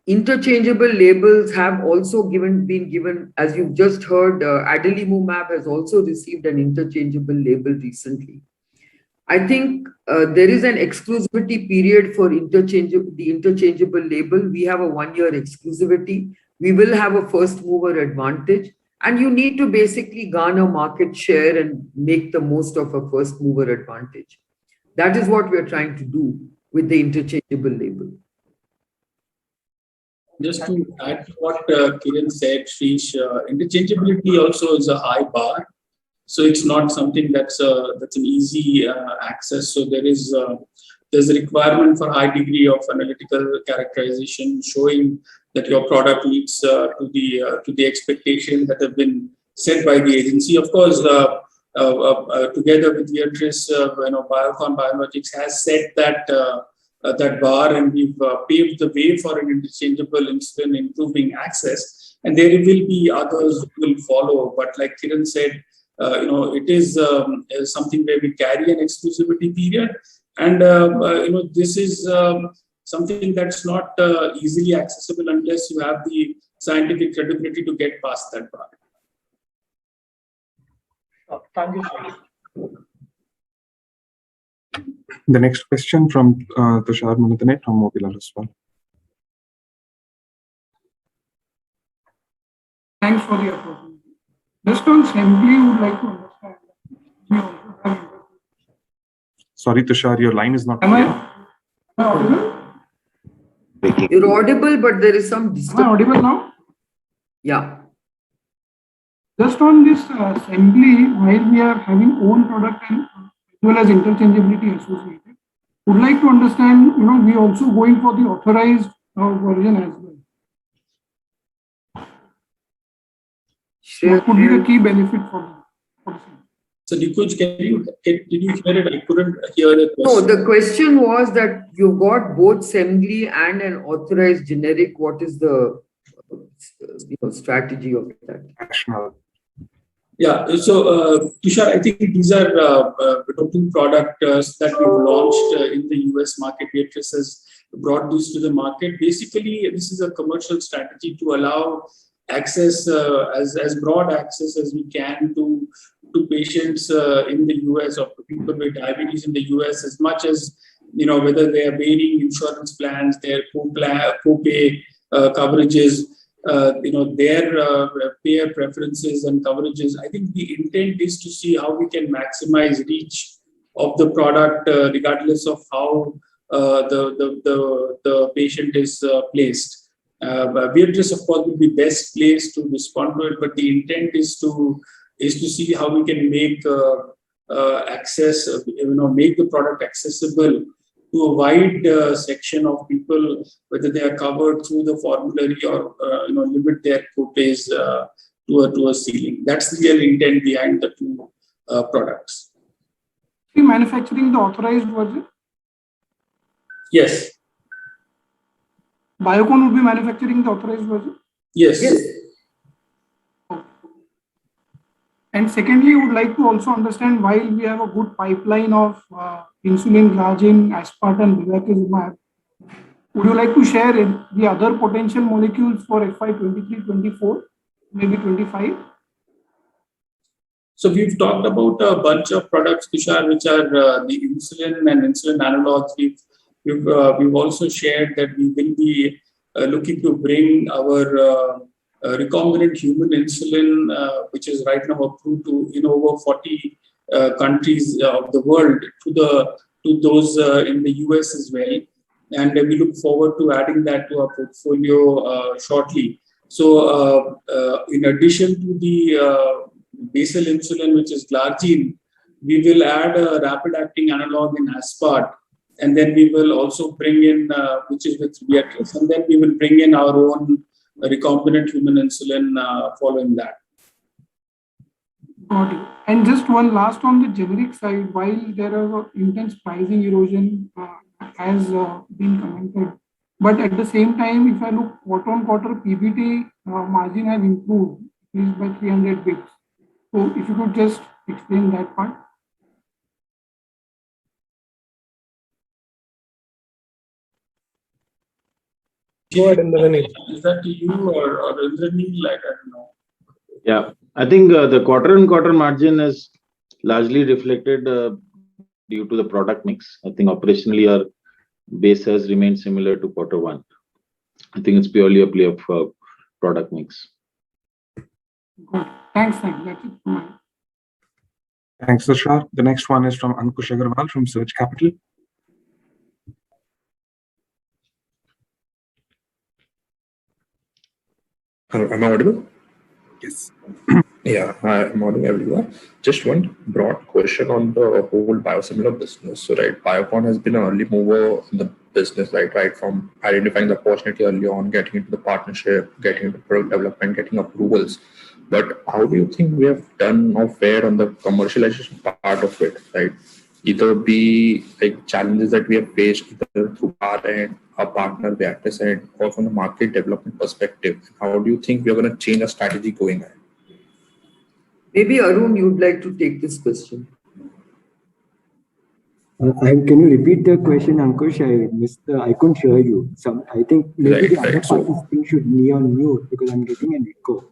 Interchangeable labels have also been given, as you've just heard, adalimumab has also received an interchangeable label recently. I think there is an exclusivity period for the interchangeable label. We have a 1-year exclusivity. We will have a first mover advantage, and you need to basically garner market share and make the most of a first mover advantage. That is what we're trying to do with the interchangeable label. Just to add to what Kiran said, Shrish, interchangeability also is a high bar. So it's not something that's an easy access. So there's a requirement for high degree of analytical characterization, showing that your product meets to the expectation that have been set by the agency. Of course, together with Viatris, Biocon Biologics has set that bar, and we've paved the way for an interchangeable insulin, improving access. And there will be others who will follow. But like Kiran said, it is something where we carry an exclusivity period, and this is something that's not easily accessible unless you have the scientific credibility to get past that bar. Thank you, sir. The next question from Tushar Manudhane from Motilal Oswal. Thanks for the opportunity. Just on Semglee, would like to understand. Sorry, Tushar, your line is not clear. Am I audible? You're audible, but there is some disturbance. Am I audible now? Yeah. Just on this Semglee, while we are having own product and as well as interchangeability associated, would like to understand, we also going for the authorized version as well. What could be the key benefit for them? So Nikunj, did you hear it? I couldn't hear the question. No, the question was that you've got both Semglee and an authorized generic. What is the strategy of that? Yeah, so Tushar, I think these are two products that we've launched in the US market. Viatris has brought these to the market. Basically, this is a commercial strategy to allow access, as broad access as we can to patients in the US or people with diabetes in the US, as much as, whether they are varying insurance plans, their co-pay coverages, their payer preferences and coverages. I think the intent is to see how we can maximize reach of the product, regardless of how the patient is placed. Viatris, of course, will be best placed to respond to it, but the intent is to see how we can make access, make the product accessible to a wide section of people, whether they are covered through the formulary or limit their co-pays to a ceiling. That's the real intent behind the two products. Are you manufacturing the authorized version? Yes. Biocon would be manufacturing the authorized version? Yes. And secondly, I would like to also understand, while we have a good pipeline of insulin glargine, aspart and bevacizumab, would you like to share the other potential molecules for FY 23-24, maybe 25? So we've talked about a bunch of products, Tushar, which are the insulin and insulin analogs. We've also shared that we will be looking to bring our recombinant human insulin, which is right now approved in over 40 countries of the world, to those in the US as well. And we look forward to adding that to our portfolio shortly. So in addition to the basal insulin, which is glargine, we will add a rapid acting analog in aspart. And then we will also bring in, which is with Viatris, and then we will bring in our own recombinant human insulin following that. Got it. And just one last on the generic side, while there is intense pricing erosion has been commented, but at the same time, if I look quarter-on-quarter, PBT margin has improved, at least by 300 bps. So if you could just explain that part. Go ahead, Indranil. Is that to you or Indranil? Like, I don't know. Yeah, I think the quarter-on-quarter margin is largely reflected due to the product mix. I think operationally our base has remained similar to quarter one. I think it's purely a play of product mix. Good. Thanks. That's it from me. Thanks, Tushar. The next one is from Ankush Agarwal from Surge Capital. Hello, am I audible? Yes. Yeah, hi, morning everyone. Just one broad question on the whole biosimilar business. So, right, Biocon has been an early mover in the business, right from identifying the opportunity early on, getting into the partnership, getting into product development, getting approvals. But how do you think we have done or fared on the commercialization part of it, right? Either be like challenges that we have faced either through our end, our partner, Viatris end, or from the market development perspective. How do you think we are going to change our strategy going ahead? Maybe Arun, you'd like to take this question. Can you repeat the question, Ankush? I couldn't hear you. I think maybe the other participant should be on mute because I'm getting an echo.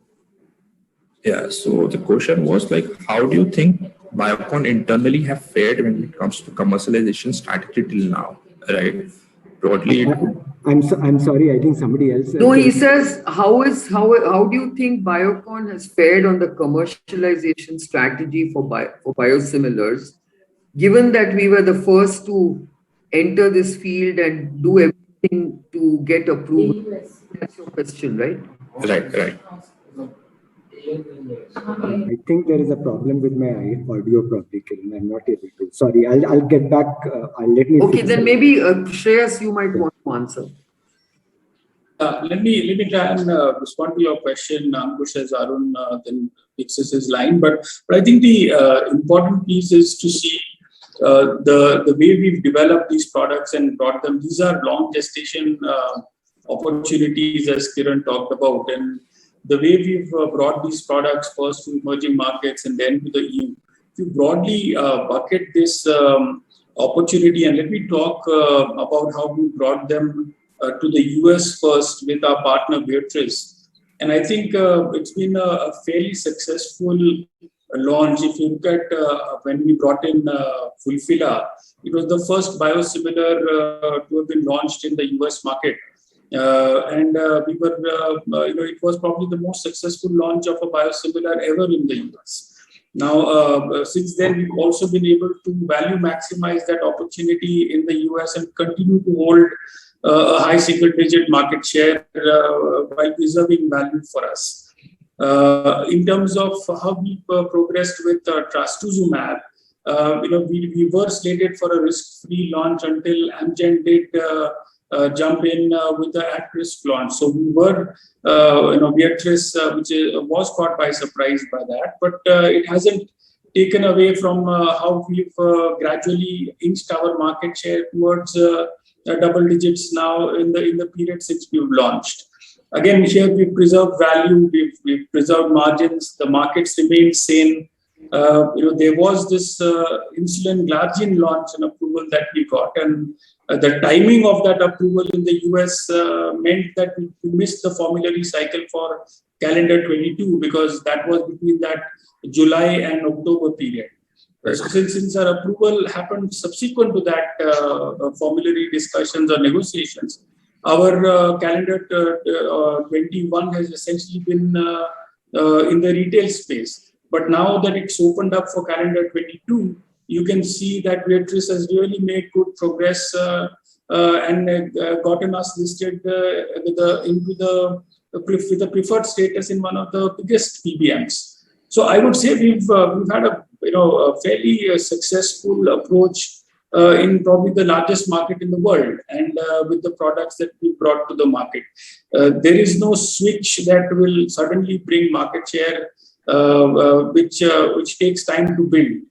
Yeah, so the question was like, how do you think Biocon internally have fared when it comes to commercialization strategy till now, right? Broadly, I'm sorry, I think somebody else. No, he says, how do you think Biocon has fared on the commercialization strategy for biosimilars, given that we were the first to enter this field and do everything to get approval? That's your question, right? Right. I think there is a problem with my audio probably, Kiran. I'm not able to. Sorry, I'll get back. Let me. Okay, then maybe Shreyas, you might want to answer. Let me try and respond to your question, Ankush, as Arun then fixes his line. But I think the important piece is to see the way we've developed these products and brought them. These are long gestation opportunities, as Kiran talked about, and the way we've brought these products first to emerging markets and then to the EU. If you broadly bucket this opportunity, and let me talk about how we brought them to the US first with our partner Viatris. And I think it's been a fairly successful launch. If you look at when we brought in Fulphila, it was the first biosimilar to have been launched in the US market. And we were, it was probably the most successful launch of a biosimilar ever in the US. Now, since then, we've also been able to value maximize that opportunity in the US and continue to hold a high single-digit market share while preserving value for us. In terms of how we progressed with trastuzumab, we were slated for a risk-free launch until Amgen did jump in with the at-risk launch. So we were, Viatris, which was caught by surprise by that, but it hasn't taken away from how we've gradually inched our market share towards double digits now in the period since we've launched. Again, here we've preserved value, we've preserved margins, the markets remain sane. There was this insulin glargine launch and approval that we got, and the timing of that approval in the US meant that we missed the formulary cycle for calendar 22 because that was between that July and October period. So since our approval happened subsequent to that formulary discussions or negotiations, our calendar 21 has essentially been in the retail space. But now that it's opened up for calendar 22, you can see that Viatris has really made good progress and gotten us listed with the preferred status in one of the biggest PBMs. So I would say we've had a fairly successful approach in probably the largest market in the world, and with the products that we brought to the market. There is no switch that will suddenly bring market share, which takes time to build.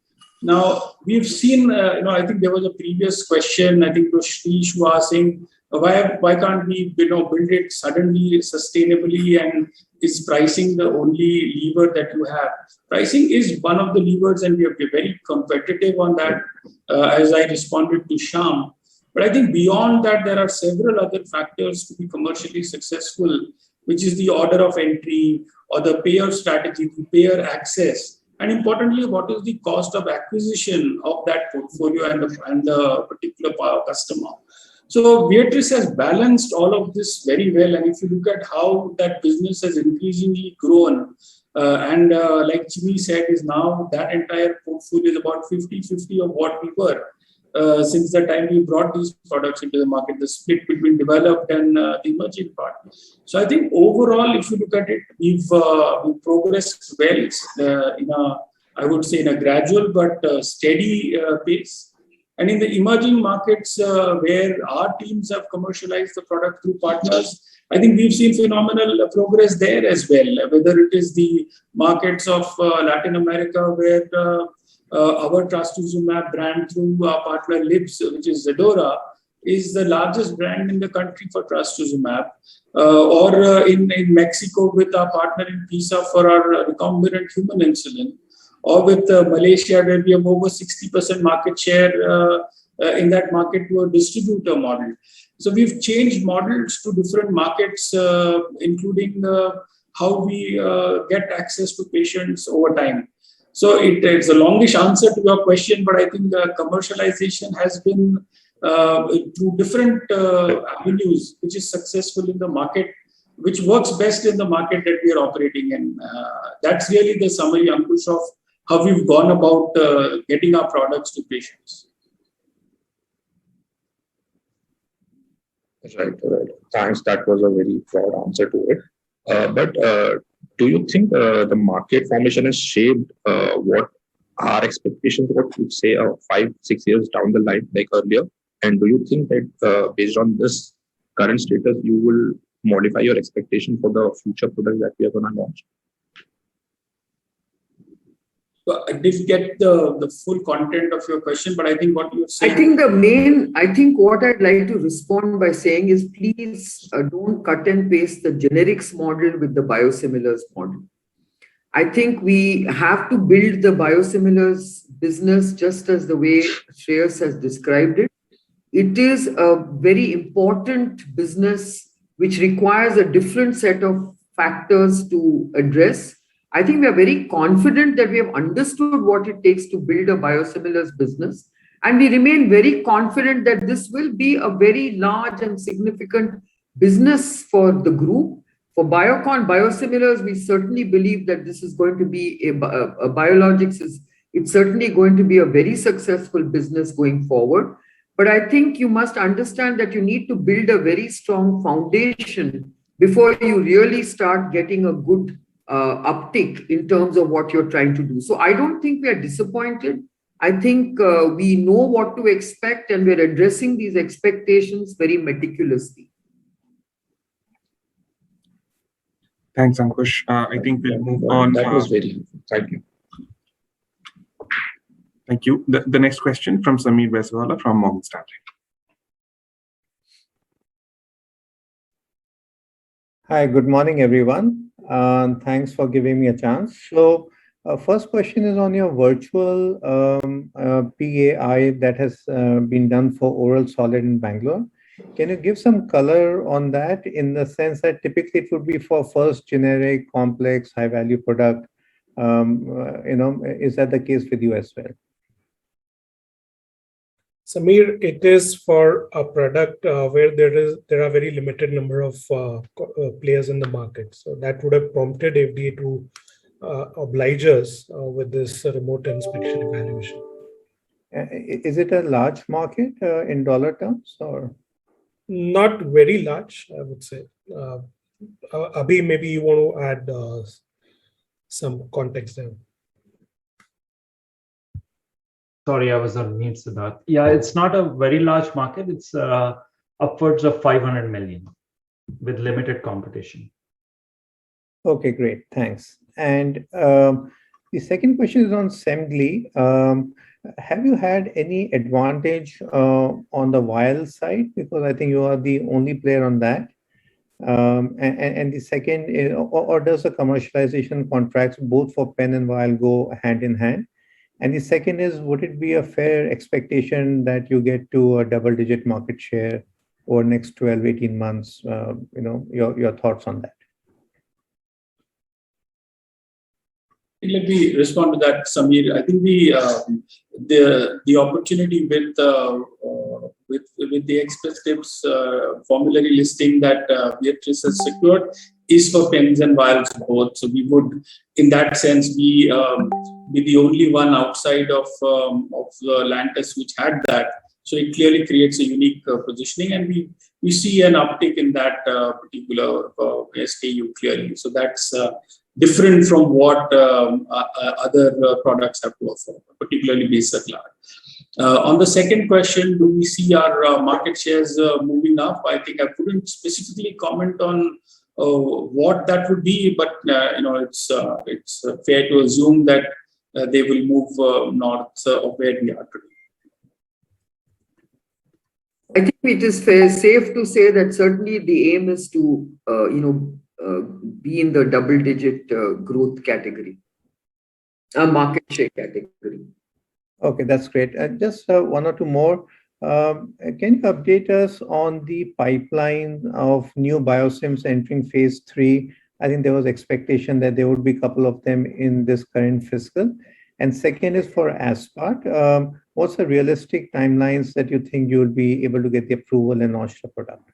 Now we've seen, I think there was a previous question. I think Shrish was asking, why can't we, build it suddenly, sustainably, and is pricing the only lever that you have? Pricing is one of the levers, and we have been very competitive on that, as I responded to Shyam. But I think beyond that, there are several other factors to be commercially successful, which is the order of entry or the payer strategy, the payer access, and importantly, what is the cost of acquisition of that portfolio and the particular customer. So Viatris has balanced all of this very well. And if you look at how that business has increasingly grown, and like Jimmy said, is now that entire portfolio is about 50-50 of what we were since the time we brought these products into the market, the split between developed and the emerging part. So I think overall, if you look at it, we've progressed well I would say in a gradual but steady pace. And in the emerging markets where our teams have commercialized the product through partners, I think we've seen phenomenal progress there as well, whether it is the markets of Latin America where our trastuzumab brand through our partner Libs, which is Zedora, is the largest brand in the country for trastuzumab, or in Mexico with our partner in PISA for our recombinant human insulin, or with Malaysia, where we have over 60% market share in that market to a distributor model. So we've changed models to different markets, including how we get access to patients over time. So it's a longish answer to your question, but I think the commercialization has been through different avenues, which is successful in the market, which works best in the market that we are operating in. That's really the summary, Ankush, of how we've gone about getting our products to patients. Right. Thanks. That was a very broad answer to it. But do you think the market formation has shaped what our expectations were, to say 5-6 years down the line, like earlier? And do you think that based on this current status, you will modify your expectation for the future products that we are going to launch? I didn't get the full content of your question, but I think what you're saying. I think what I'd like to respond by saying is please don't cut and paste the generics model with the biosimilars model. I think we have to build the biosimilars business just as the way Shreyas has described it. It is a very important business which requires a different set of factors to address. I think we are very confident that we have understood what it takes to build a biosimilars business. And we remain very confident that this will be a very large and significant business for the group. For Biocon biosimilars, we certainly believe that this is going to be a biologics it's certainly going to be a very successful business going forward. But I think you must understand that you need to build a very strong foundation before you really start getting a good uptick in terms of what you're trying to do. So I don't think we are disappointed. I think we know what to expect and we're addressing these expectations very meticulously. Thanks, Ankush. I think we'll move on. That was very helpful. Thank you. Thank you. The next question from Sameer Baisiwala from Morgan Stanley. Hi, good morning, everyone. Thanks for giving me a chance. So first question is on your virtual PAI that has been done for oral solid in Bangalore. Can you give some color on that in the sense that typically it would be for first generic, complex, high value product? Is that the case with you as well? Sameer, it is for a product where there are very limited number of players in the market. So that would have prompted FDA to oblige us with this remote inspection evaluation. Is it a large market in dollar terms or? Not very large, I would say. Abhi, maybe you want to add some context there. Sorry, I was on mute, Siddharth. Yeah, it's not a very large market. It's upwards of 500 million with limited competition. Okay, great. Thanks. And the second question is on Semglee. Have you had any advantage on the vial side? Because I think you are the only player on that. And the second is, or does the commercialization contracts both for pen and vial go hand in hand? And the second is, would it be a fair expectation that you get to a double-digit market share over next 12, 18 months? Your thoughts on that. Let me respond to that, Sameer. I think the opportunity with the Express Scripts formulary listing that Viatris has secured is for pens and vials both. So we would, in that sense, be the only one outside of Lantus which had that. So it clearly creates a unique positioning, and we see an uptick in that particular SKU clearly. So that's different from what other products have to offer, particularly Basaglar. On the second question, do we see our market shares moving up? I think I couldn't specifically comment on what that would be, but it's fair to assume that they will move north of where we are today. I think it is safe to say that certainly the aim is to be in the double-digit growth category, market share category. Okay, that's great. Just one or two more. Can you update us on the pipeline of new biosims entering phase 3? I think there was expectation that there would be a couple of them in this current fiscal. And second is for Aspart. What's the realistic timelines that you think you will be able to get the approval and launch the product?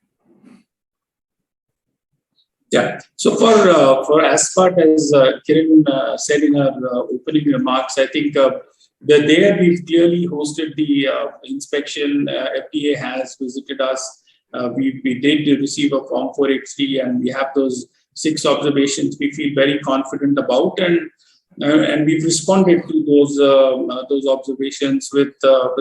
Yeah. So for Aspart, as Kiran said in her opening remarks, I think there we've clearly hosted the inspection. FDA has visited us. We did receive a Form 483, and we have those 6 observations we feel very confident about, and we've responded to those observations with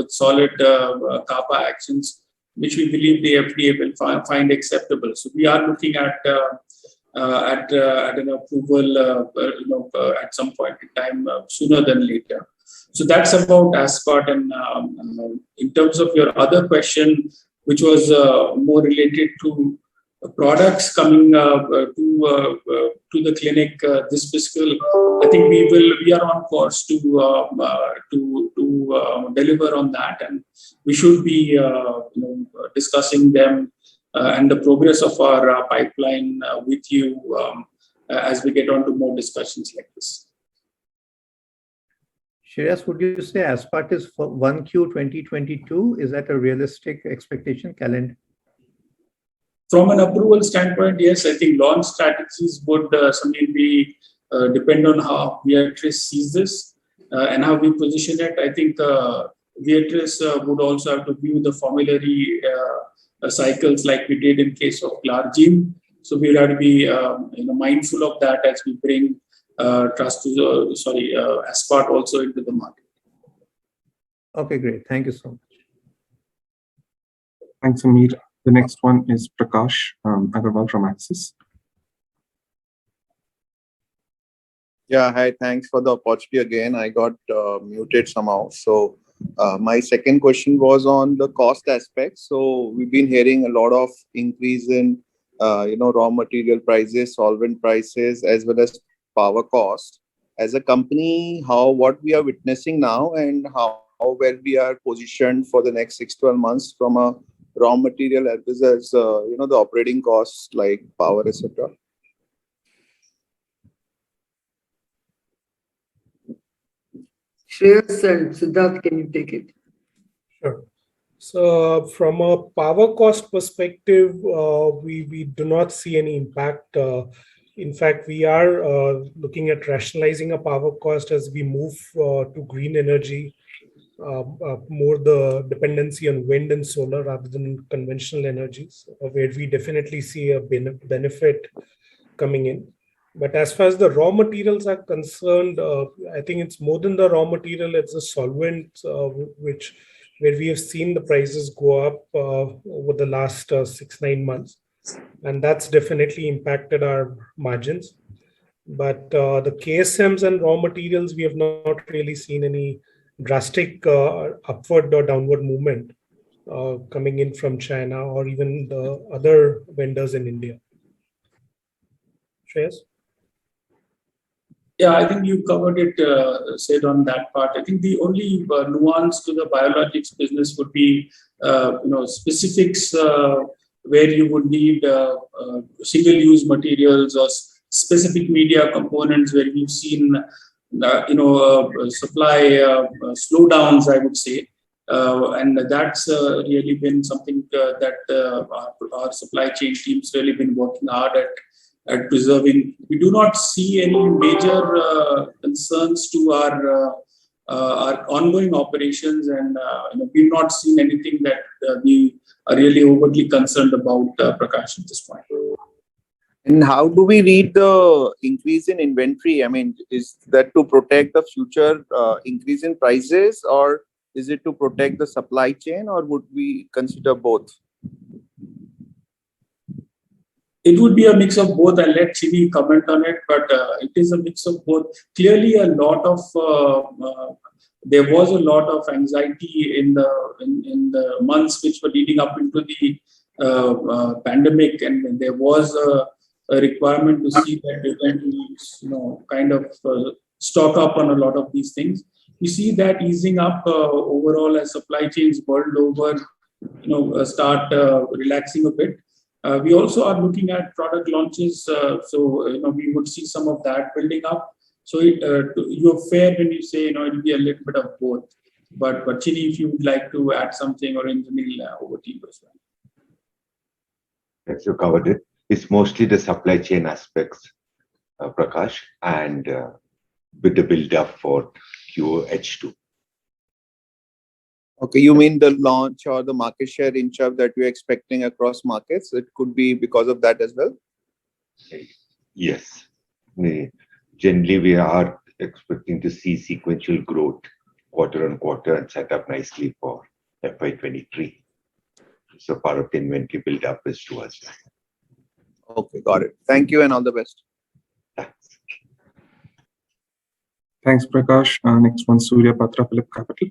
solid CAPA actions which we believe the FDA will find acceptable. So we are looking at an approval, at some point in time, sooner than later. So that's about Aspart. And in terms of your other question, which was more related to products coming to the clinic this fiscal, I think we are on course to deliver on that, and we should be discussing them and the progress of our pipeline with you as we get on to more discussions like this. Shreyas, would you say Aspart is for 1Q 2022? Is that a realistic expectation calendar? From an approval standpoint, yes, I think launch strategies would be depend on how Viatris sees this and how we position it. I think Viatris would also have to view the formulary cycles like we did in case of Glargine. So we have to be mindful of that as we bring Aspart also into the market. Okay, great. Thank you so much. Thanks, Amir. The next one is Prakash Agarwal from Axis. Yeah, hi. Thanks for the opportunity again. I got muted somehow. So my second question was on the cost aspect. So we've been hearing a lot of increase in raw material prices, solvent prices, as well as power cost. As a company, what we are witnessing now and how well we are positioned for the next 6-12 months from a raw material as well as the operating costs like power, etc. Shreyas and Siddharth, can you take it? Sure. So from a power cost perspective, we do not see any impact. In fact, we are looking at rationalizing a power cost as we move to green energy, more the dependency on wind and solar rather than conventional energies, where we definitely see a benefit coming in. But as far as the raw materials are concerned, I think it's more than the raw material, it's the solvent, where we have seen the prices go up over the last 6-9 months. And that's definitely impacted our margins. But the KSMs and raw materials, we have not really seen any drastic upward or downward movement coming in from China or even the other vendors in India. Shreyas? Yeah, I think you covered it, said on that part. I think the only nuance to the biologics business would be, specifics where you would need single-use materials or specific media components where we've seen, supply slowdowns, I would say. And that's really been something that our supply chain team's really been working hard at preserving. We do not see any major concerns to our ongoing operations, and we've not seen anything that we are really overtly concerned about, Prakash, at this point. And how do we read the increase in inventory? I mean, is that to protect the future increase in prices, or is it to protect the supply chain, or would we consider both? It would be a mix of both. I'll let Chini comment on it, but it is a mix of both. Clearly, there was a lot of anxiety in the months which were leading up into the pandemic, and there was a requirement to see that they can, kind of stock up on a lot of these things. We see that easing up overall as supply chains world over, start relaxing a bit. We also are looking at product launches, so we would see some of that building up. So you're fair when you say it'll be a little bit of both. But Chini, if you would like to add something, or Indranil, over to you as well. Yes, you covered it. It's mostly the supply chain aspects, Prakash, and with the build-up for QH2. Okay, you mean the launch or the market share inch up that we're expecting across markets? It could be because of that as well? Yes. Generally, we are expecting to see sequential growth quarter on quarter and set up nicely for FY23. So part of the inventory build-up is towards that. Okay, got it. Thank you and all the best. Thanks, Prakash. Next one, Surya Patra, Phillip Capital.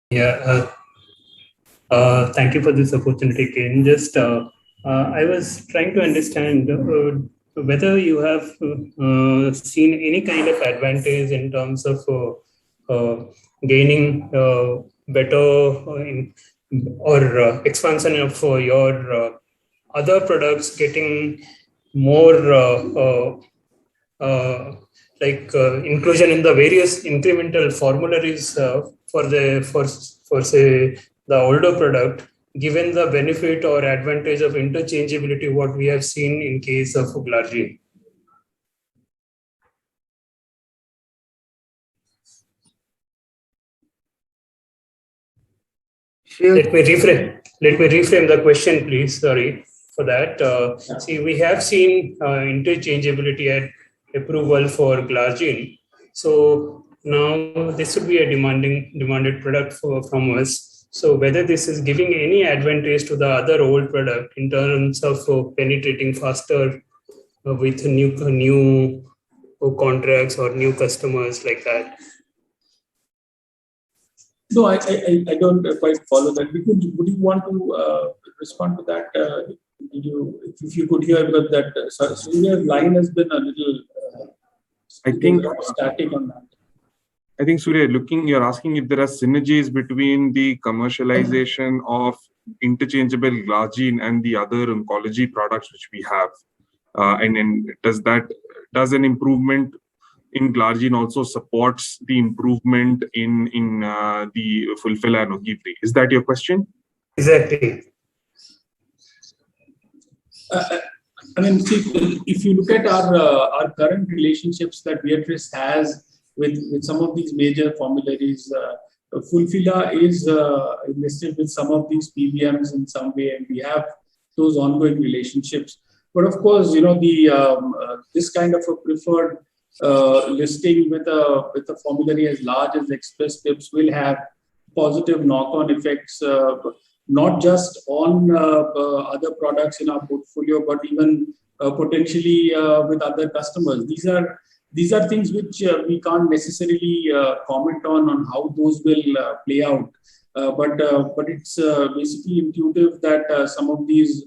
Yeah, thank you for this opportunity, Ken. Just, I was trying to understand whether you have seen any kind of advantage in terms of gaining better or expansion of your other products, getting more inclusion in the various incremental formularies for say the older product, given the benefit or advantage of interchangeability, what we have seen in case of Glargine. Let me reframe the question, please. Sorry for that. See, we have seen interchangeability at approval for Glargine. So now this would be a demanded product from us. So whether this is giving any advantage to the other old product in terms of penetrating faster with new contracts or new customers like that. No, I don't quite follow that. Would you want to respond to that? If you could hear, because that Surya's line has been a little static on that. I think, Surya, you're asking if there are synergies between the commercialization of interchangeable Glargine and the other oncology products which we have. And then does an improvement in Glargine also supports the improvement in the Fulphila and Ogivri? Is that your question? Exactly. I mean, see, if you look at our current relationships that Viatris has with some of these major formularies, Fulphila is listed with some of these PBMs in some way, and we have those ongoing relationships. But of course, this kind of a preferred listing with a formulary as large as Express Scripts will have positive knock-on effects, not just on other products in our portfolio, but even potentially with other customers. These are things which we can't necessarily comment on how those will play out. But it's basically intuitive that some of these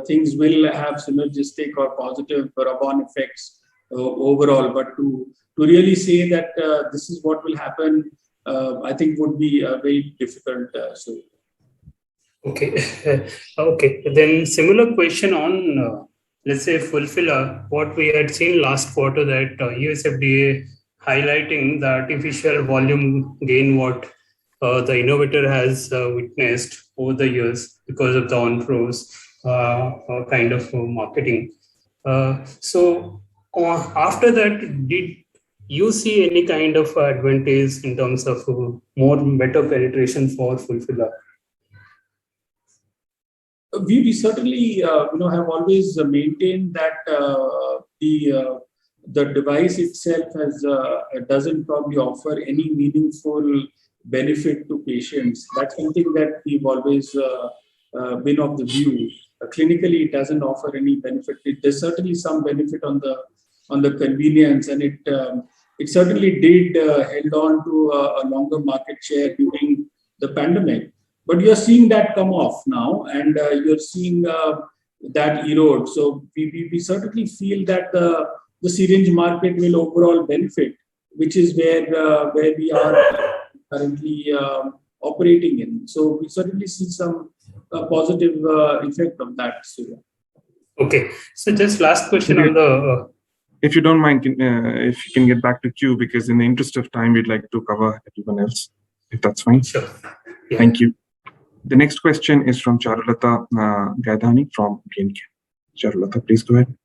things will have synergistic or positive rub-on effects overall. But to really say that this is what will happen, I think would be very difficult. Okay. Okay. Then similar question on, let's say, Fulphila. What we had seen last quarter that US FDA highlighting the artificial volume gain what the innovator has witnessed over the years because of the on-pros kind of marketing. So after that, did you see any kind of advantage in terms of better penetration for Fulphila? We certainly, have always maintained that the device itself doesn't probably offer any meaningful benefit to patients. That's something that we've always been of the view. Clinically, it doesn't offer any benefit. There's certainly some benefit on the convenience, and it certainly did held on to a longer market share during the pandemic. But you're seeing that come off now, and you're seeing that erode. So we certainly feel that the syringe market will overall benefit, which is where we are currently operating in. So we certainly see some positive effect of that. Okay. So just last question on the... If you don't mind, if you can get back to queue, because in the interest of time, we'd like to cover everyone else, if that's fine. Sure. Yeah. Thank you. The next question is from Charulata Gaidhani from BNK. Charulata, please go ahead.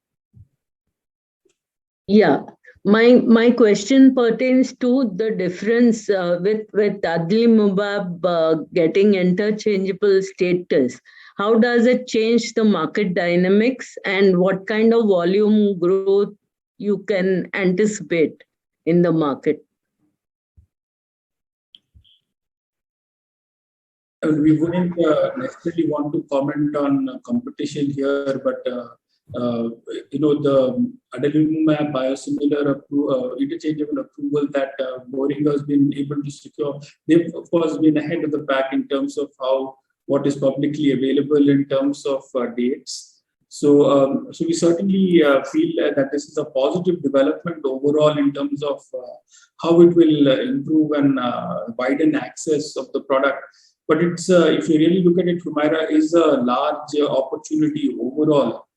Yeah, my question pertains to the difference with Adalimumab getting interchangeable status. How does it change the market dynamics, and what kind of volume growth you can anticipate in the market? We wouldn't necessarily want to comment on competition here, but the adalimumab biosimilar interchangeable approval that Boehringer has been able to secure, they've of course been ahead of the pack in terms of what is publicly available in terms of dates. So we certainly feel that this is a positive development overall in terms of how it will improve and widen access of the product. But it's if you really look at it, Humira is a large opportunity overall,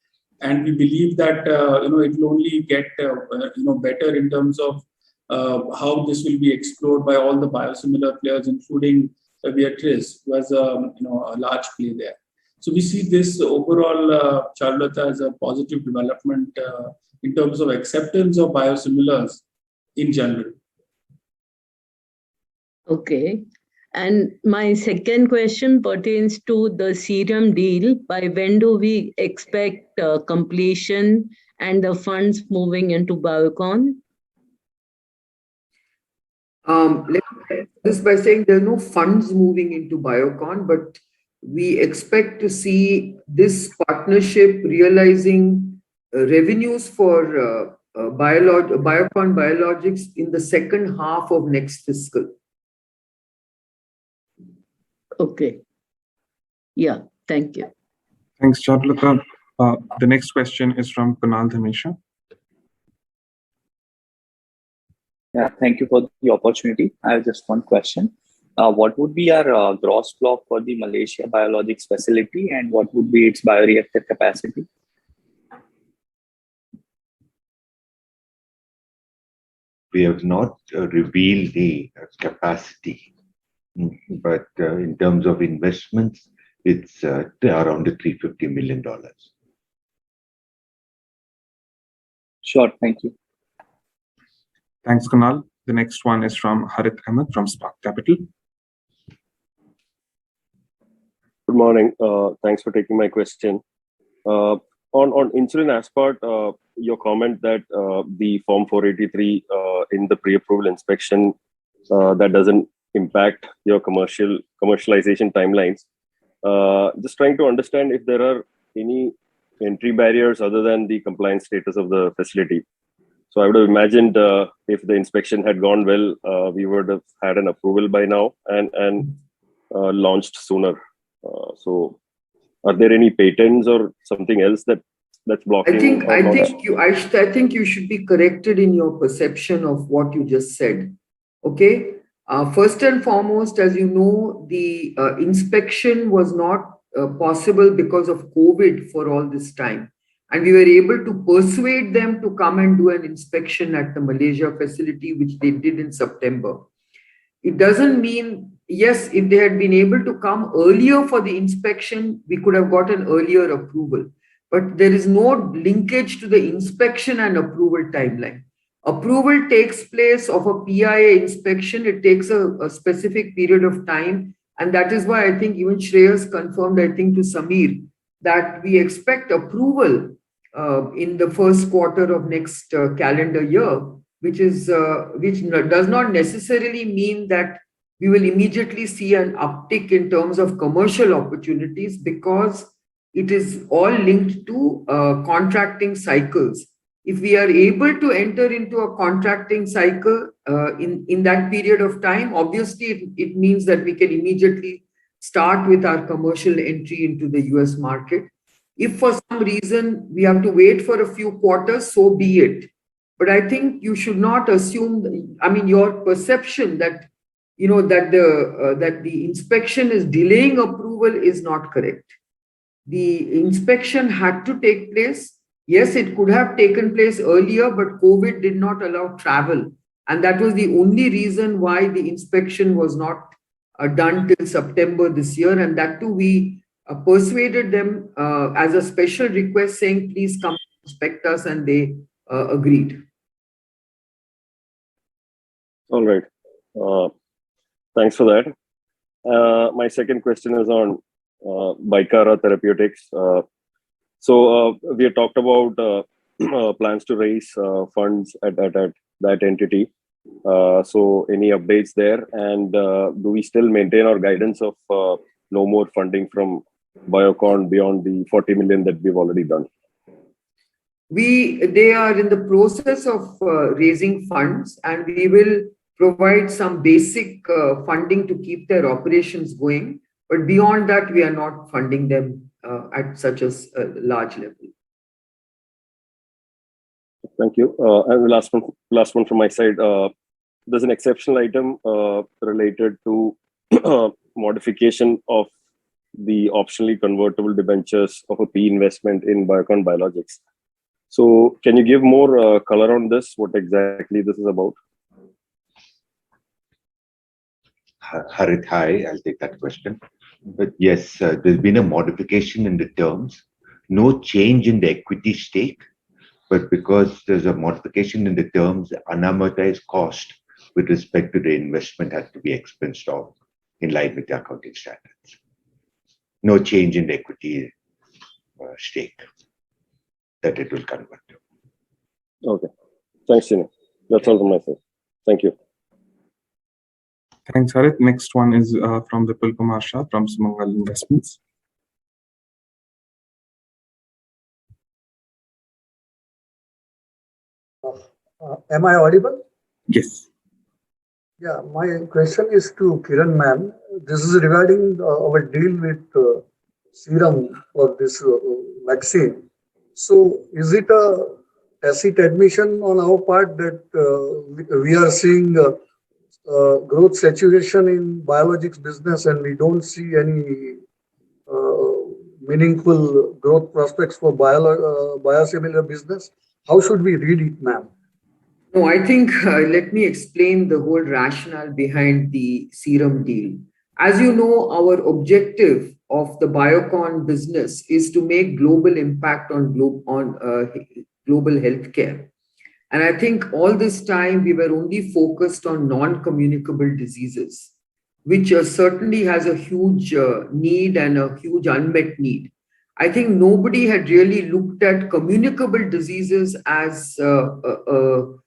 and we believe that it will only get better in terms of how this will be explored by all the biosimilar players, including Viatris, who has a large play there. So we see this overall, Charulata, as a positive development in terms of acceptance of biosimilars in general. Okay. And my second question pertains to the Serum deal. By when do we expect completion and the funds moving into Biocon? Let me say this by saying there are no funds moving into Biocon, but we expect to see this partnership realizing revenues for Biocon Biologics in the second half of next fiscal. Okay. Yeah, thank you. Thanks, Charulata. The next question is from Kunal Dhamesha. Yeah, thank you for the opportunity. I have just one question. What would be our gross block for the Malaysia Biologics facility, and what would be its bioreactor capacity? We have not revealed the capacity, but in terms of investments, it's around the $350 million. Sure, thank you. Thanks, Kunal. The next one is from Harith Ahmed from Spark Capital. Good morning. Thanks for taking my question. On insulin aspart, your comment that the Form 483 in the pre-approval inspection that doesn't impact your commercialization timelines. Just trying to understand if there are any entry barriers other than the compliance status of the facility. So I would have imagined if the inspection had gone well, we would have had an approval by now and launched sooner. So are there any patents or something else that's blocking? I think you should be corrected in your perception of what you just said. Okay. First and foremost, as you know, the inspection was not possible because of COVID for all this time. And we were able to persuade them to come and do an inspection at the Malaysia facility, which they did in September. It doesn't mean, yes, if they had been able to come earlier for the inspection, we could have got an earlier approval. But there is no linkage to the inspection and approval timeline. Approval takes place of a PIA inspection. It takes a specific period of time. And that is why I think even Shreyas confirmed, I think, to Samir, that we expect approval in the first quarter of next calendar year, which does not necessarily mean that we will immediately see an uptick in terms of commercial opportunities, because it is all linked to contracting cycles. If we are able to enter into a contracting cycle in that period of time, obviously it means that we can immediately start with our commercial entry into the US market. If for some reason we have to wait for a few quarters, so be it. But I think you should not assume, your perception that, that the inspection is delaying approval is not correct. The inspection had to take place. Yes, it could have taken place earlier, but COVID did not allow travel. And that was the only reason why the inspection was not done till September this year. And that too, we persuaded them as a special request saying, please come inspect us, and they agreed. All right. Thanks for that. My second question is on Bicara Therapeutics. So we had talked about plans to raise funds at that entity. So any updates there? And do we still maintain our guidance of no more funding from Biocon beyond the 40 million that we've already done? They are in the process of raising funds, and we will provide some basic funding to keep their operations going. But beyond that, we are not funding them at such a large level. Thank you. And the last one from my side. There's an exceptional item related to modification of the optionally convertible debentures of a PE investment in Biocon Biologics. So can you give more color on this? What exactly this is about? Harit, hi, I'll take that question. But yes, there's been a modification in the terms, no change in the equity stake, but because there's a modification in the terms, the unamortized cost with respect to the investment has to be expensed off in line with the accounting standards. No change in the equity stake that it will convert to. Okay. Thanks, Srini. That's all from my side. Thank you. Thanks, Harit. Next one is from Vipul Kumar Shah from Sumangal Investments. Am I audible? Yes. Yeah, my question is to Kiran ma'am. This is regarding our deal with Serum for this vaccine. So is it a tacit admission on our part that we are seeing growth saturation in biologics business and we don't see any meaningful growth prospects for biosimilar business? How should we read it, ma'am? No, I think let me explain the whole rationale behind the Serum deal. As you know, our objective of the Biocon business is to make global impact on global healthcare. And I think all this time we were only focused on non-communicable diseases, which certainly has a huge need and a huge unmet need. I think nobody had really looked at communicable diseases as an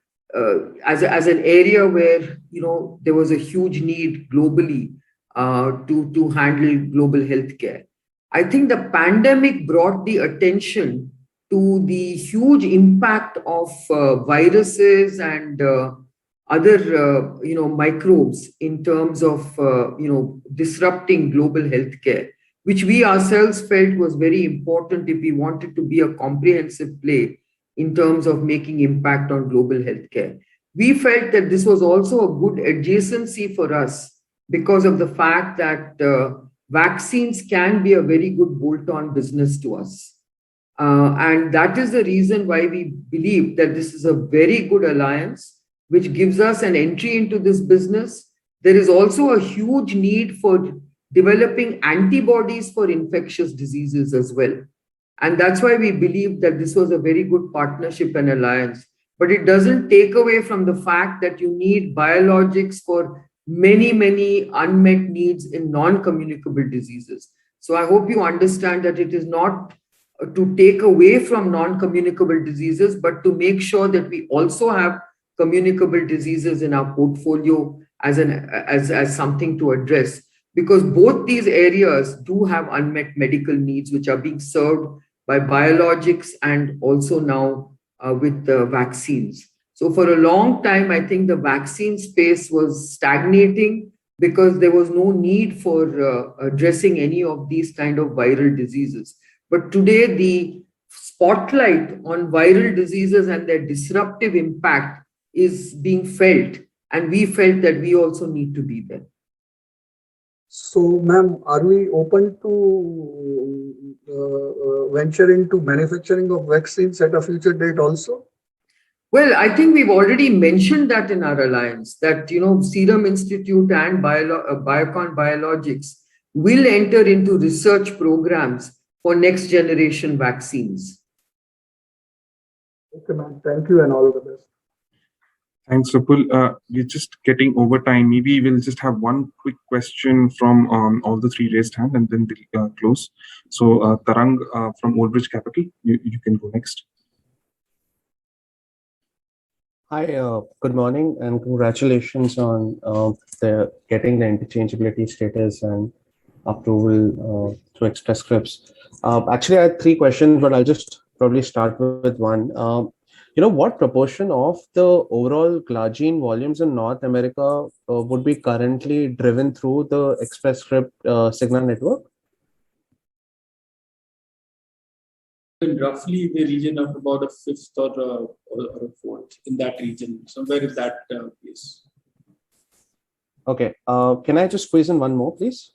area where there was a huge need globally to handle global healthcare. I think the pandemic brought the attention to the huge impact of viruses and other microbes in terms of disrupting global healthcare, which we ourselves felt was very important if we wanted to be a comprehensive play in terms of making impact on global healthcare. We felt that this was also a good adjacency for us because of the fact that vaccines can be a very good bolt-on business to us. And that is the reason why we believe that this is a very good alliance, which gives us an entry into this business. There is also a huge need for developing antibodies for infectious diseases as well. And that's why we believe that this was a very good partnership and alliance. But it doesn't take away from the fact that you need biologics for many, many unmet needs in non-communicable diseases. So I hope you understand that it is not to take away from non-communicable diseases, but to make sure that we also have communicable diseases in our portfolio as something to address. Because both these areas do have unmet medical needs, which are being served by biologics and also now with the vaccines. So for a long time, I think the vaccine space was stagnating because there was no need for addressing any of these kind of viral diseases. But today, the spotlight on viral diseases and their disruptive impact is being felt. And we felt that we also need to be there. So, ma'am, are we open to venture into manufacturing of vaccines at a future date also? Well, I think we've already mentioned that in our alliance, that Serum Institute and Biocon Biologics will enter into research programs for next generation vaccines. Okay, ma'am. Thank you and all the best. Thanks, Vipul. We're just getting over time. Maybe we'll just have one quick question from all the three raised hands and then we'll close. So Tarang from Old Bridge Capital, you can go next. Hi, good morning and congratulations on getting the interchangeability status and approval through Express Scripts. Actually, I had 3 questions, but I'll just probably start with one. What proportion of the overall glargine volumes in North America would be currently driven through the Express Script Cigna network? In roughly the region of about a fifth or a fourth in that region, somewhere in that place. Okay. Can I just squeeze in one more, please?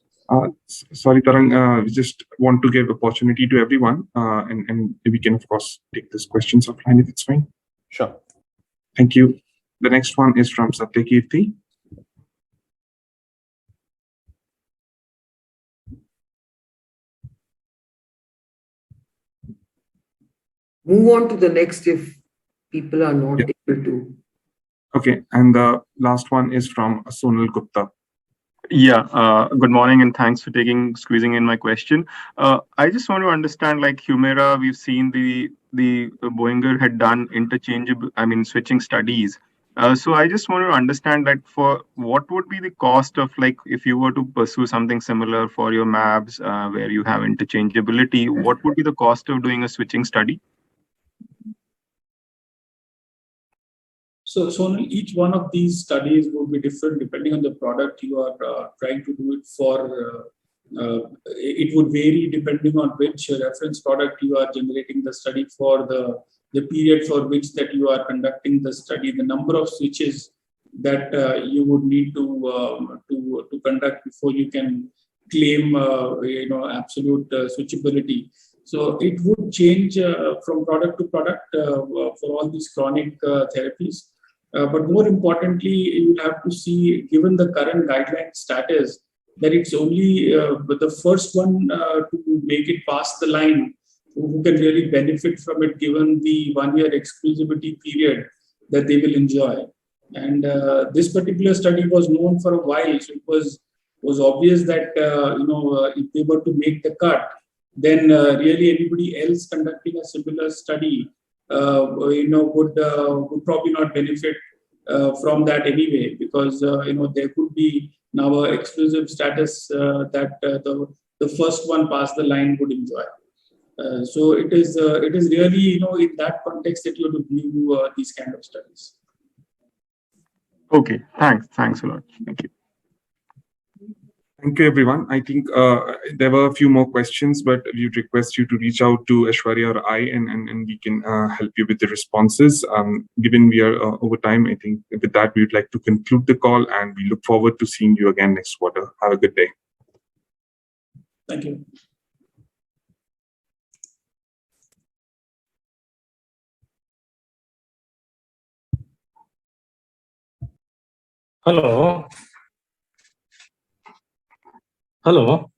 Sorry, Tarang, we just want to give opportunity to everyone, and we can, of course, take these questions offline if it's fine. Sure. Thank you. The next one is from Satyakirti. Move on to the next if people are not able to. Okay, and the last one is from Sonal Gupta. Yeah, good morning and thanks for squeezing in my question. I just want to understand, like Humira, we've seen the Boehringer had done switching studies. So I just want to understand that for what would be the cost of, like, if you were to pursue something similar for your MABs where you have interchangeability, what would be the cost of doing a switching study? So each one of these studies would be different depending on the product you are trying to do it for. It would vary depending on which reference product you are generating the study for, the period for which that you are conducting the study, the number of switches that you would need to conduct before you can claim absolute switchability. So it would change from product to product for all these chronic therapies. But more importantly, you have to see, given the current guideline status, that it's only the first one to make it past the line who can really benefit from it, given the 1-year exclusivity period that they will enjoy. And this particular study was known for a while, so it was obvious that if they were to make the cut, then really anybody else conducting a similar study would probably not benefit from that anyway, because there could be now an exclusive status that the first one past the line would enjoy. So it is really in that context that you have to view these kind of studies. Okay, thanks a lot. Thank you. Thank you, everyone. I think there were a few more questions, but we would request you to reach out to Aishwarya or I, and we can help you with the responses. Given we are over time, I think with that, we would like to conclude the call, and we look forward to seeing you again next quarter. Have a good day. Thank you. Hello. Hello.